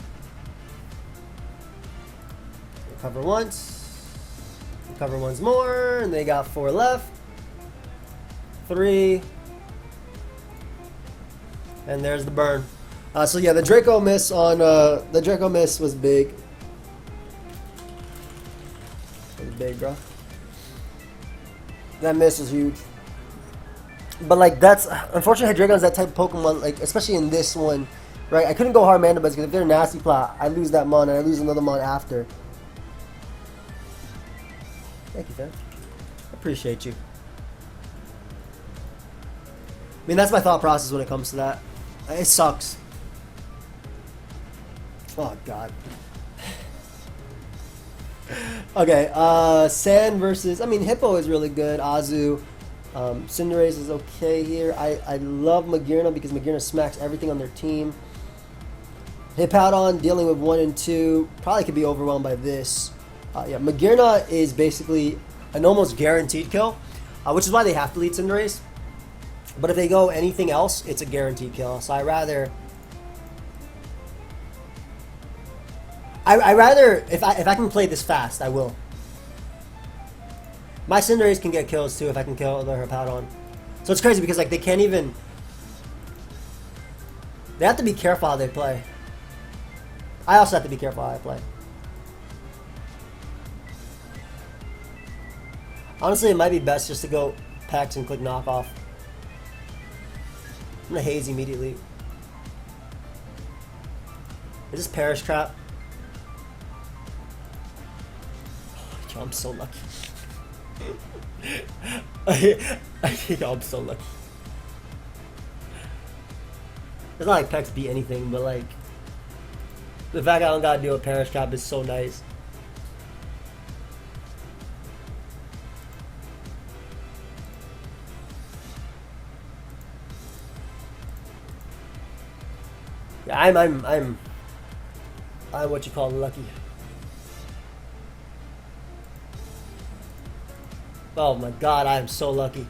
Recover once. Cover once more, and they got 4 left. 3. And there's the burn. So yeah, the Draco miss on the Draco miss was big. It was big, bro. That miss was huge. But like that's unfortunately Hydreigon's that type of Pokemon, like especially in this one, right? I couldn't go hard Mandabuds because if they're nasty plot, I lose that mon and I lose another mon after. Thank you, fam. I appreciate you. I mean, that's my thought process when it comes to that. It sucks. Oh, God. Okay, Sand versus, I mean, Hippo is really good. Azu. Cinderace is okay here. I love Magearna because Magearna smacks everything on their team. Hippowdon dealing with 1 and 2. Probably could be overwhelmed by this. Yeah, Magearna is basically an almost guaranteed kill, which is why they have to lead Cinderace. But if they go anything else, it's a guaranteed kill. So I rather if I can play this fast, I will. My Cinderace can get kills too if I can kill their Hippowdon. So it's crazy because like they can't even. They have to be careful how they play. I also have to be careful how I play. Honestly, it might be best just to go Pex and click knockoff. I'm gonna haze immediately. Is this Perish Trap? Oh, I'm so lucky. I'm so lucky. It's not like Pex beat anything, but like the fact I don't gotta deal with Perish Trap is so nice. Yeah, I'm what you call lucky. Oh my god, I am so lucky.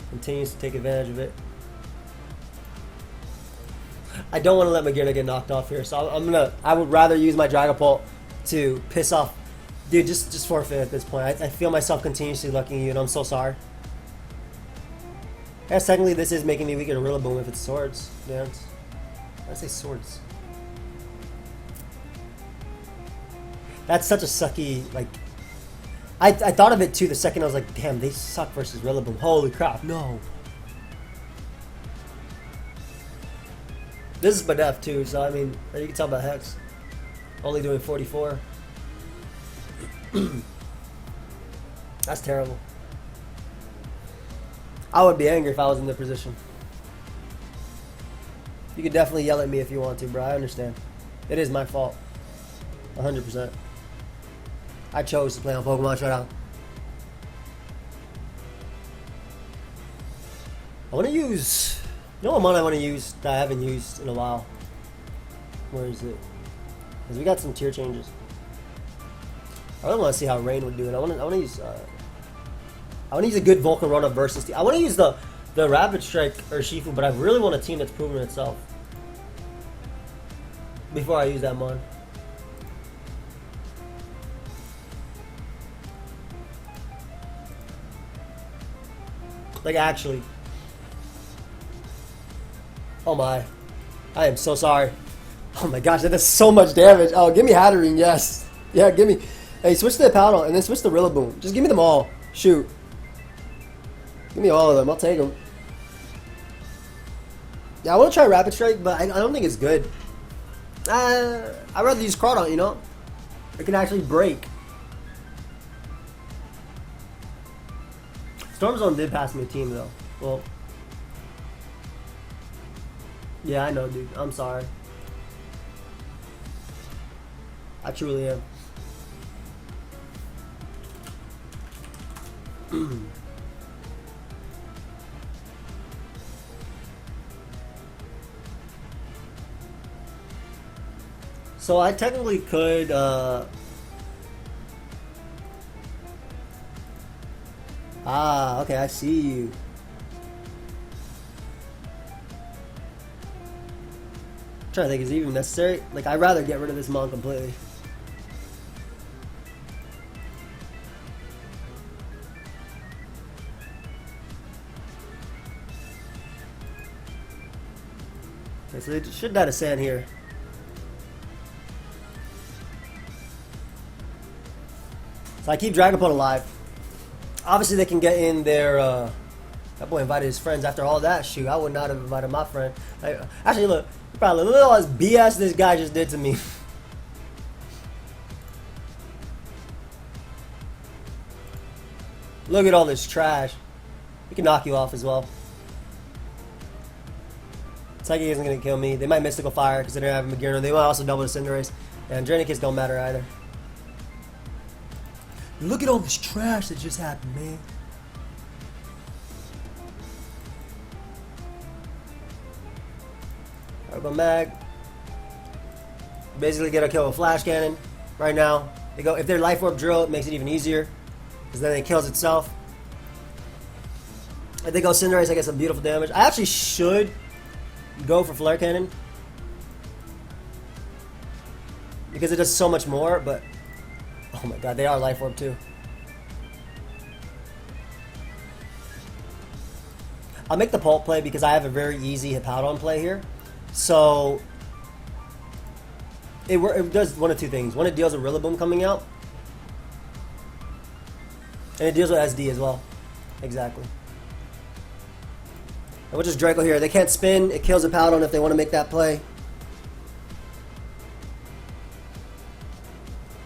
Continues to take advantage of it. I don't want to let Magearna get knocked off here, so I would rather use my Dragapult to piss off. Dude, just forfeit at this point. I feel myself continuously lucking you, and I'm so sorry. I guess technically this is making me weaker to Rillaboom if it's swords. Yeah. I say swords. That's such a sucky, like... I thought of it too the second I was like, damn, they suck versus Rillaboom. Holy crap, no. This is Badef too, so I mean, you can tell by Hex. Only doing 44. That's terrible. I would be angry if I was in their position. You could definitely yell at me if you want to, bro. I understand. It is my fault. 100%. I chose to play on Pokemon Showdown. I want to use... You know what mon I want to use that I haven't used in a while? Where is it? Because we got some tier changes. I really want to see how Rain would do it. I want to use... I want to use a good Volcarona versus... I want to use the Rapid Strike Urshifu, but I really want a team that's proven itself before I use that mon. Like, actually. Oh my. I am so sorry. Oh my gosh, that does so much damage. Oh, give me Hattering, yes. Yeah, give me... Hey, switch to the Hippowdon and then switch to Rillaboom. Just give me them all. Shoot. Give me all of them. I'll take them. Yeah, I want to try Rapid Strike, but I don't think it's good. I'd rather use Crawdaunt, you know? It can actually break. Storm Zone did pass me a team, though. Well... Yeah, I know, dude. I'm sorry. I truly am. So I technically could, okay, I see you. I'm trying to think, is it even necessary? Like, I'd rather get rid of this mon completely. Okay, so they should die to sand here. So I keep Dragapult alive. Obviously they can get in their, that boy invited his friends after all that. Shoot, I would not have invited my friend. Actually, look, probably look at all this BS this guy just did to me. Look at all this trash. He can knock you off as well. Psychic isn't going to kill me. They might Mystical Fire because they don't have Magearna. They might also double the Cinderace. And Draenicus don't matter either. Look at all this trash that just happened, man. Alright, go mag. Basically get a kill with Flash Cannon right now. They go if they're Life Orb Drill, it makes it even easier. Because then it kills itself. If they go Cinderace, I get some beautiful damage. I actually should go for Flare Cannon. Because it does so much more, but oh my god, they are Life Orb too. I'll make the Pulp play because I have a very easy Hippowdon play here. So it does one of two things. One, it deals with Rillaboom coming out. And it deals with SD as well. Exactly. And we'll just Draco here. They can't spin. It kills Hippowdon if they want to make that play.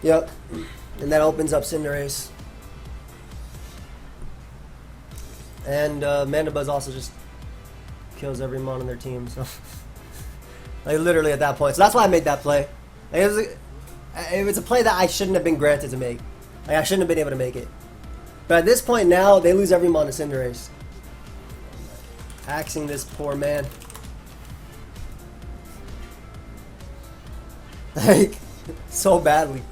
Yep. And that opens up Cinderace. And Mandibuzz also just kills every mon on their team. So, like literally at that point. So that's why I made that play. Like, it was a play that I shouldn't have been granted to make. Like I shouldn't have been able to make it. But at this point now, they lose every mon to Cinderace. Axing this poor man. Like, so badly.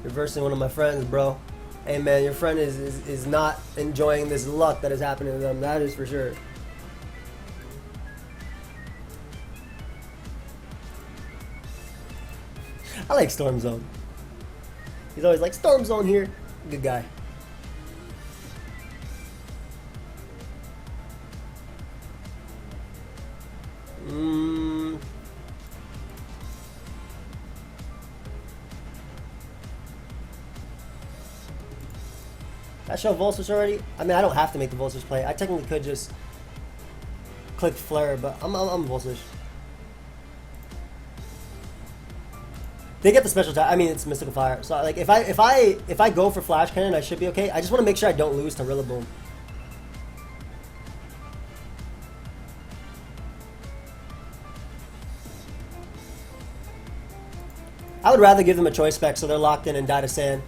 Reversing one of my friends, bro. Hey man, your friend is not enjoying this luck that is happening to them. That is for sure. I like Storm Zone. He's always like, Storm Zone here. Good guy. I show Volswitch already? I mean, I don't have to make the Volswitch play. I technically could just click Flare, but I'm Volswitch. They get the special attack. I mean, it's Mystical Fire. So like, if I go for Flash Cannon, I should be okay. I just want to make sure I don't lose to Rillaboom. I would rather give them a choice spec so they're locked in and die to sand.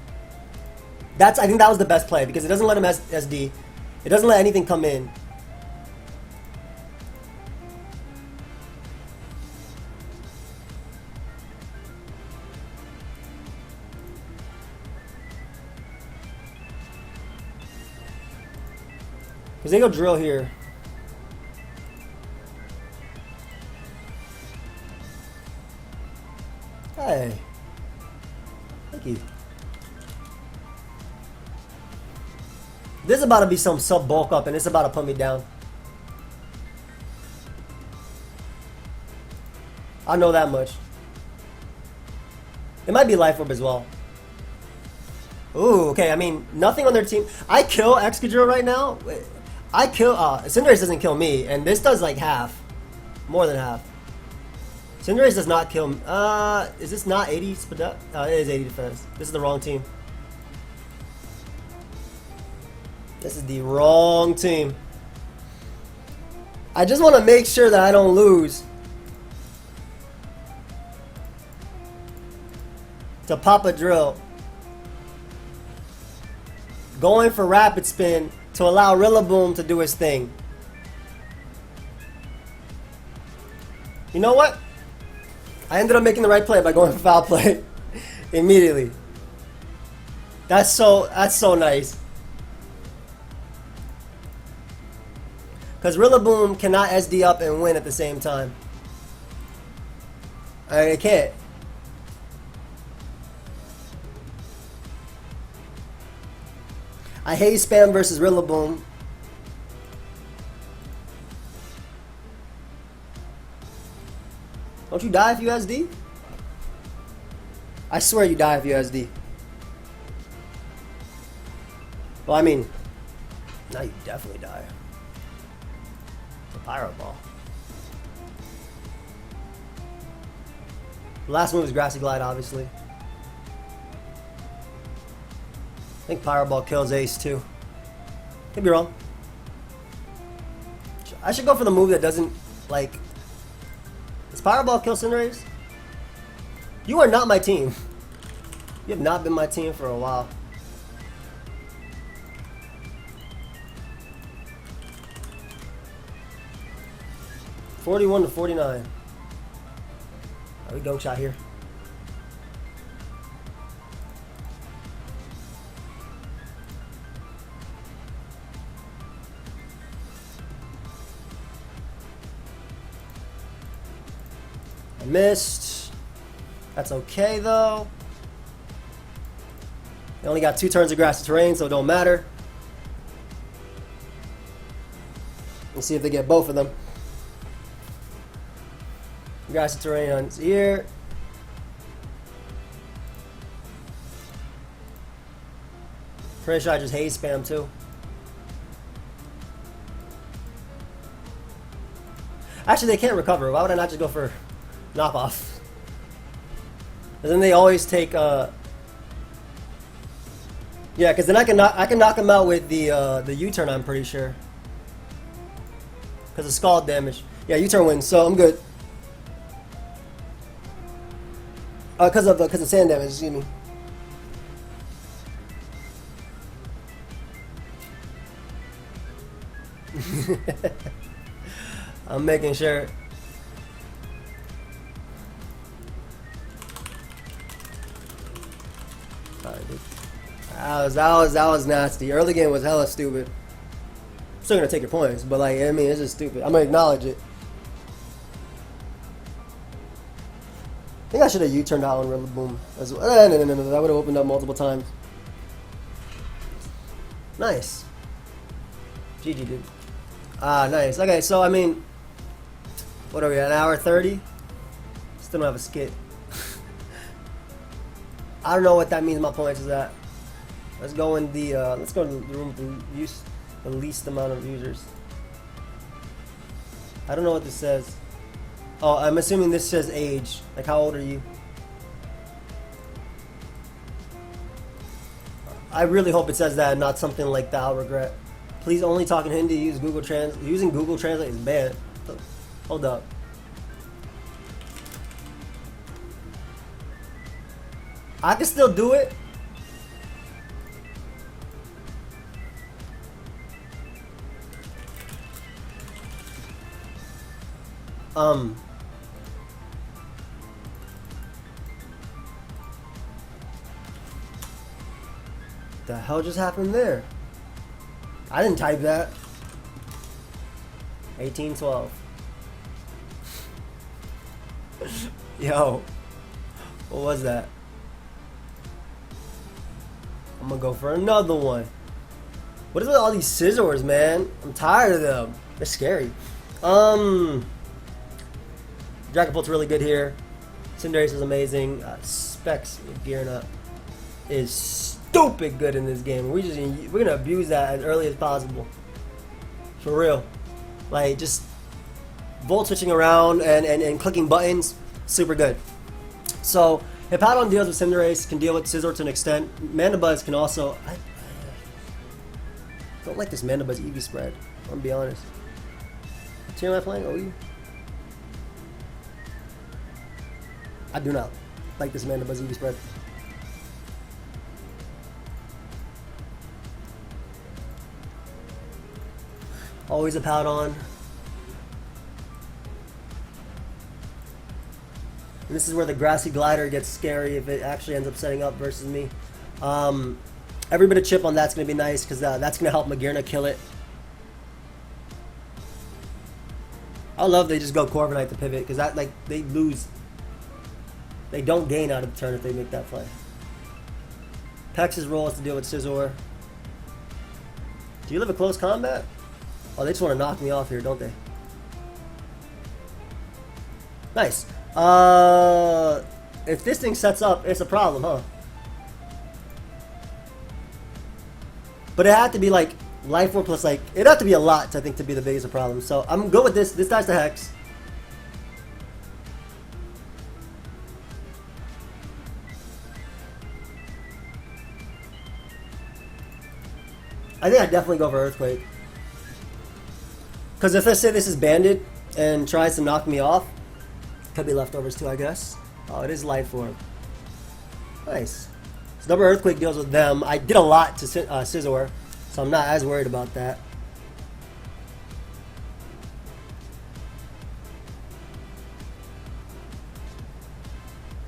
I think that was the best play because it doesn't let them SD. It doesn't let anything come in. Because they go drill here. Hey. Thank you. This is about to be some sub bulk up and it's about to put me down. I know that much. It might be Life Orb as well. Ooh, okay, I mean, nothing on their team. I kill Excadrill right now. I kill, Cinderace doesn't kill me, and this does like half. More than half. Cinderace does not kill me. Is this not 80 Spadef? It is 80 defense. This is the wrong team. This is the wrong team. I just want to make sure that I don't lose to Papa Drill. Going for Rapid Spin to allow Rillaboom to do his thing. You know what? I ended up making the right play by going for foul play immediately. That's so nice. Because Rillaboom cannot SD up and win at the same time. It can't. I hate spam versus Rillaboom. Don't you die if you SD? I swear you die if you SD. Well, I mean, now you definitely die. It's a Pyro Ball. The last move is Grassy Glide, obviously. I think Pyro Ball kills Ace too. Could be wrong. I should go for the move that doesn't, like... Does Powerball kill Cinderace? You are not my team. You have not been my team for a while. $41-49. We go shot here. I missed. That's okay though. They only got 2 turns of grassy terrain, so it don't matter. Let's see if they get both of them. Grassy terrain hunts here. Pretty sure I just haze spam too. Actually, they can't recover. Why would I not just go for knock off? And then they always take yeah, because then I can knock him out with the U-turn. I'm pretty sure because of scald damage. Yeah, U-turn wins, so I'm good. Because of sand damage. Excuse me. I'm making sure. That was nasty. Early game was hella stupid. I'm still gonna take your points, but like I mean, it's just stupid. I'm gonna acknowledge it. I think I should have U-turned out on Rillaboom as well. No, that would have opened up multiple times. Nice. GG, dude. Ah, nice. Okay, so I mean, what are we at? An hour 30? Still don't have a skit. I don't know what that means. My points is at. Let's go in the. Let's go to the room to use the least amount of users. I don't know what this says. Oh, I'm assuming this says age. Like, how old are you? I really hope it says that and not something like that I'll regret. Please only talk in Hindi. Use Google Translate. Using Google Translate is bad. Hold up. I can still do it. The hell just happened there? I didn't type that. 1812. Yo, what was that? I'm gonna go for another one. What is with all these scissors, man? I'm tired of them. They're scary. Dragapult's really good here. Cinderace is amazing. Specs gearing up is stupid good in this game. We're gonna abuse that as early as possible. For real. Like just volt switching around and clicking buttons, super good. So Hippowdon deals with Cinderace, can deal with Scizor to an extent. Mandibuzz can also. I don't like this Mandibuzz Eevee spread. I'm gonna be honest. What team am I playing? OU? I do not like this Mandibuzz Eevee spread. Always a Hippowdon. And this is where the Grassy Glider gets scary if it actually ends up setting up versus me. Every bit of chip on that's going to be nice because that's going to help Magearna kill it. I love they just go Corviknight to pivot because that, like, they lose. They don't gain out of the turn if they make that play. Pex's role is to deal with Scizor. Do you live a close combat? Oh, they just want to knock me off here, don't they? Nice. If this thing sets up, it's a problem, huh? But it had to be like Life Orb plus like it'd have to be a lot, I think, to be the biggest problem. So I'm good with this. This dies to Hex. I think I'd definitely go for Earthquake. Because if I say this is banded and tries to knock me off, could be leftovers too, I guess. Oh, it is life orb. Nice. So double earthquake deals with them. I did a lot to Scizor, so I'm not as worried about that.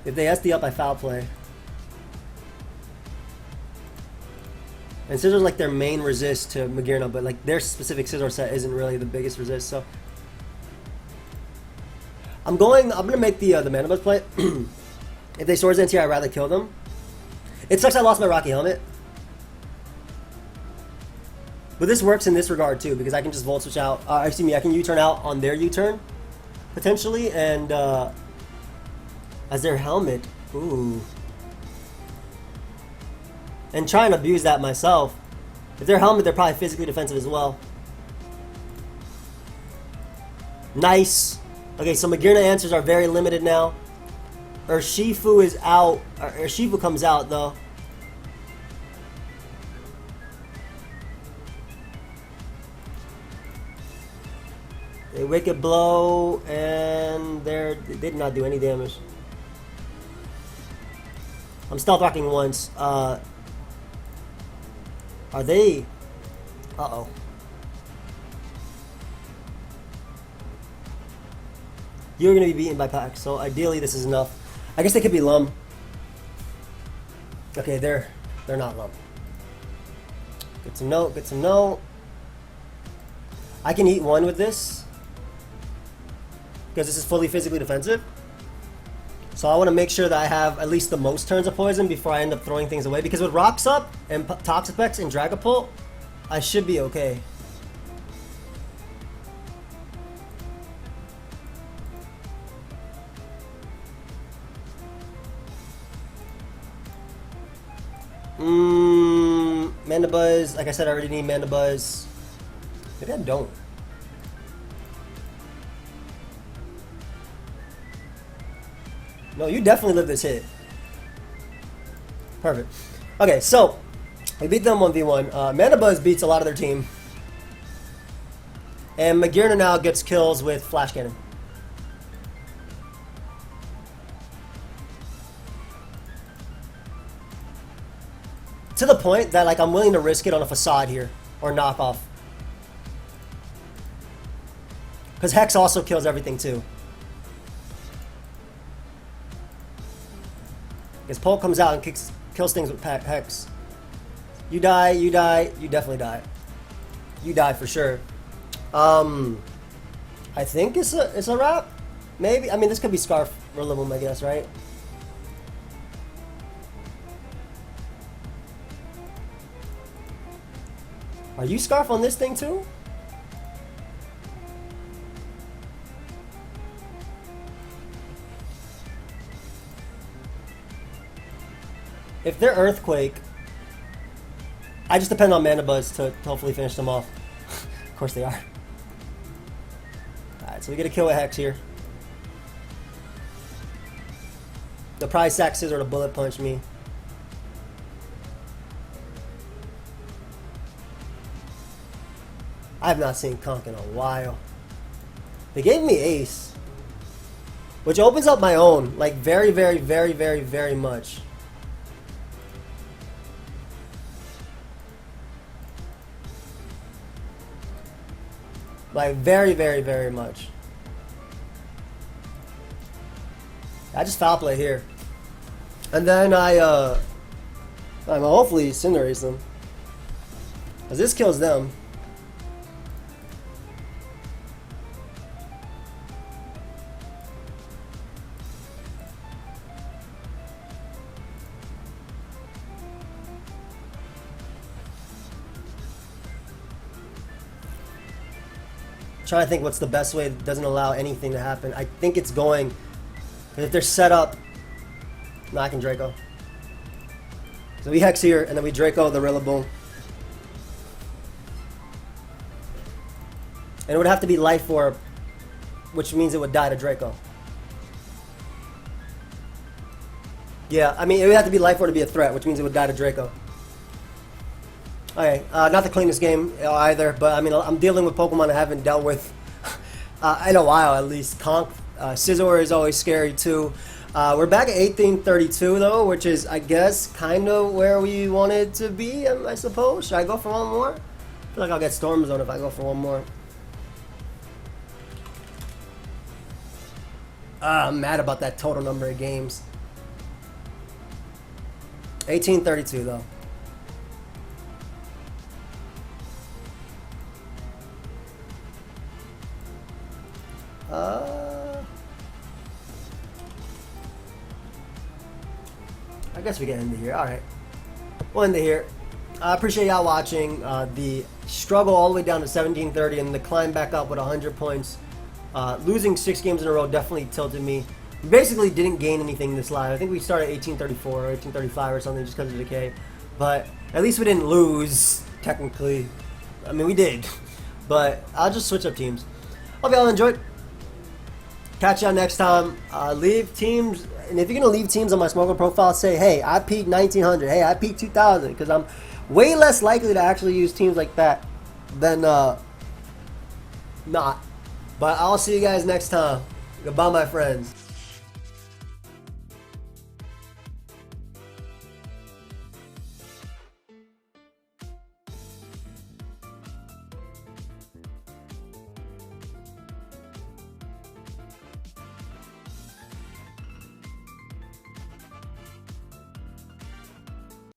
If they SD up, I foul play. And Scizor's like their main resist to Magearna, but like their specific Scizor set isn't really the biggest resist, so I'm gonna make the Mana Buzz play. If they Swords Dance here, I'd rather kill them. It sucks I lost my Rocky Helmet. But this works in this regard too, because I can just Volt Switch out. Excuse me, I can U-turn out on their U-turn, potentially, and as their helmet. Ooh. And try and abuse that myself. If they're helmet, they're probably physically defensive as well. Nice. Okay, so Magearna answers are very limited now. Urshifu is out. Urshifu comes out though. They Wicked Blow, and they did not do any damage. I'm Stealth Rocking once. Are they? Uh-oh. You're going to be beaten by Pack, so ideally this is enough. I guess they could be Lum. Okay, they're not Lum. Good to know, good to know. I can eat one with this, because this is fully physically defensive. So I want to make sure that I have at least the most turns of poison before I end up throwing things away. Because with Rocks Up and Toxapex and Dragapult, I should be okay. Mana Buzz. Like I said, I already need Mana Buzz. Maybe I don't. No, you definitely live this hit. Perfect. Okay, so we beat them 1v1. Mana Buzz beats a lot of their team. And Magearna now gets kills with Flash Cannon. To the point that like I'm willing to risk it on a Facade here. Or Knockoff. Because Hex also kills everything too. Because Polk comes out and kills things with Hex. You die, you die, you definitely die. You die for sure. I think it's a wrap. Maybe. I mean, this could be Scarf Rillaboom, I guess, right? Are you Scarf on this thing too? If they're Earthquake, I just depend on Mana Buzz to hopefully finish them off. Of course they are. Alright, so we get a kill with Hex here. They'll probably sack Scizor to Bullet Punch me. I have not seen Conk in a while. They gave me Ace, which opens up my own, like very, very, very, very, very much. Like very, very, very much. I just foul play here, and then I'm hopefully Cinderace them, cause this kills them. Trying to think what's the best way that doesn't allow anything to happen. I think it's going. If they're set up, no, I can Draco. So we Hex here, and then we Draco the Rillaboom. And it would have to be Life Orb, which means it would die to Draco. Yeah, I mean, it would have to be Life Orb to be a threat, which means it would die to Draco. Okay, not the cleanest game either, but I mean, I'm dealing with Pokemon I haven't dealt with in a while at least. Conk, Scizor is always scary too. We're back at 1832 though, which is, I guess, kind of where we wanted to be, I suppose. Should I go for one more? I feel like I'll get Storm Zone if I go for one more. I'm mad about that total number of games. 1832 though. I guess we can end it here. Alright. We'll end it here. I appreciate y'all watching. The struggle all the way down to 1730 and the climb back up with 100 points. Losing 6 games in a row definitely tilted me. We basically didn't gain anything this live. I think we started 1834 or 1835 or something just because of decay. But at least we didn't lose, technically. I mean, we did. But I'll just switch up teams. Hope y'all enjoyed. Catch y'all next time. Leave teams, and if you're gonna leave teams on my smoker profile, say, hey, I peaked 1900, hey, I peaked 2000, because I'm way less likely to actually use teams like that than not. But I'll see you guys next time. Goodbye, my friends.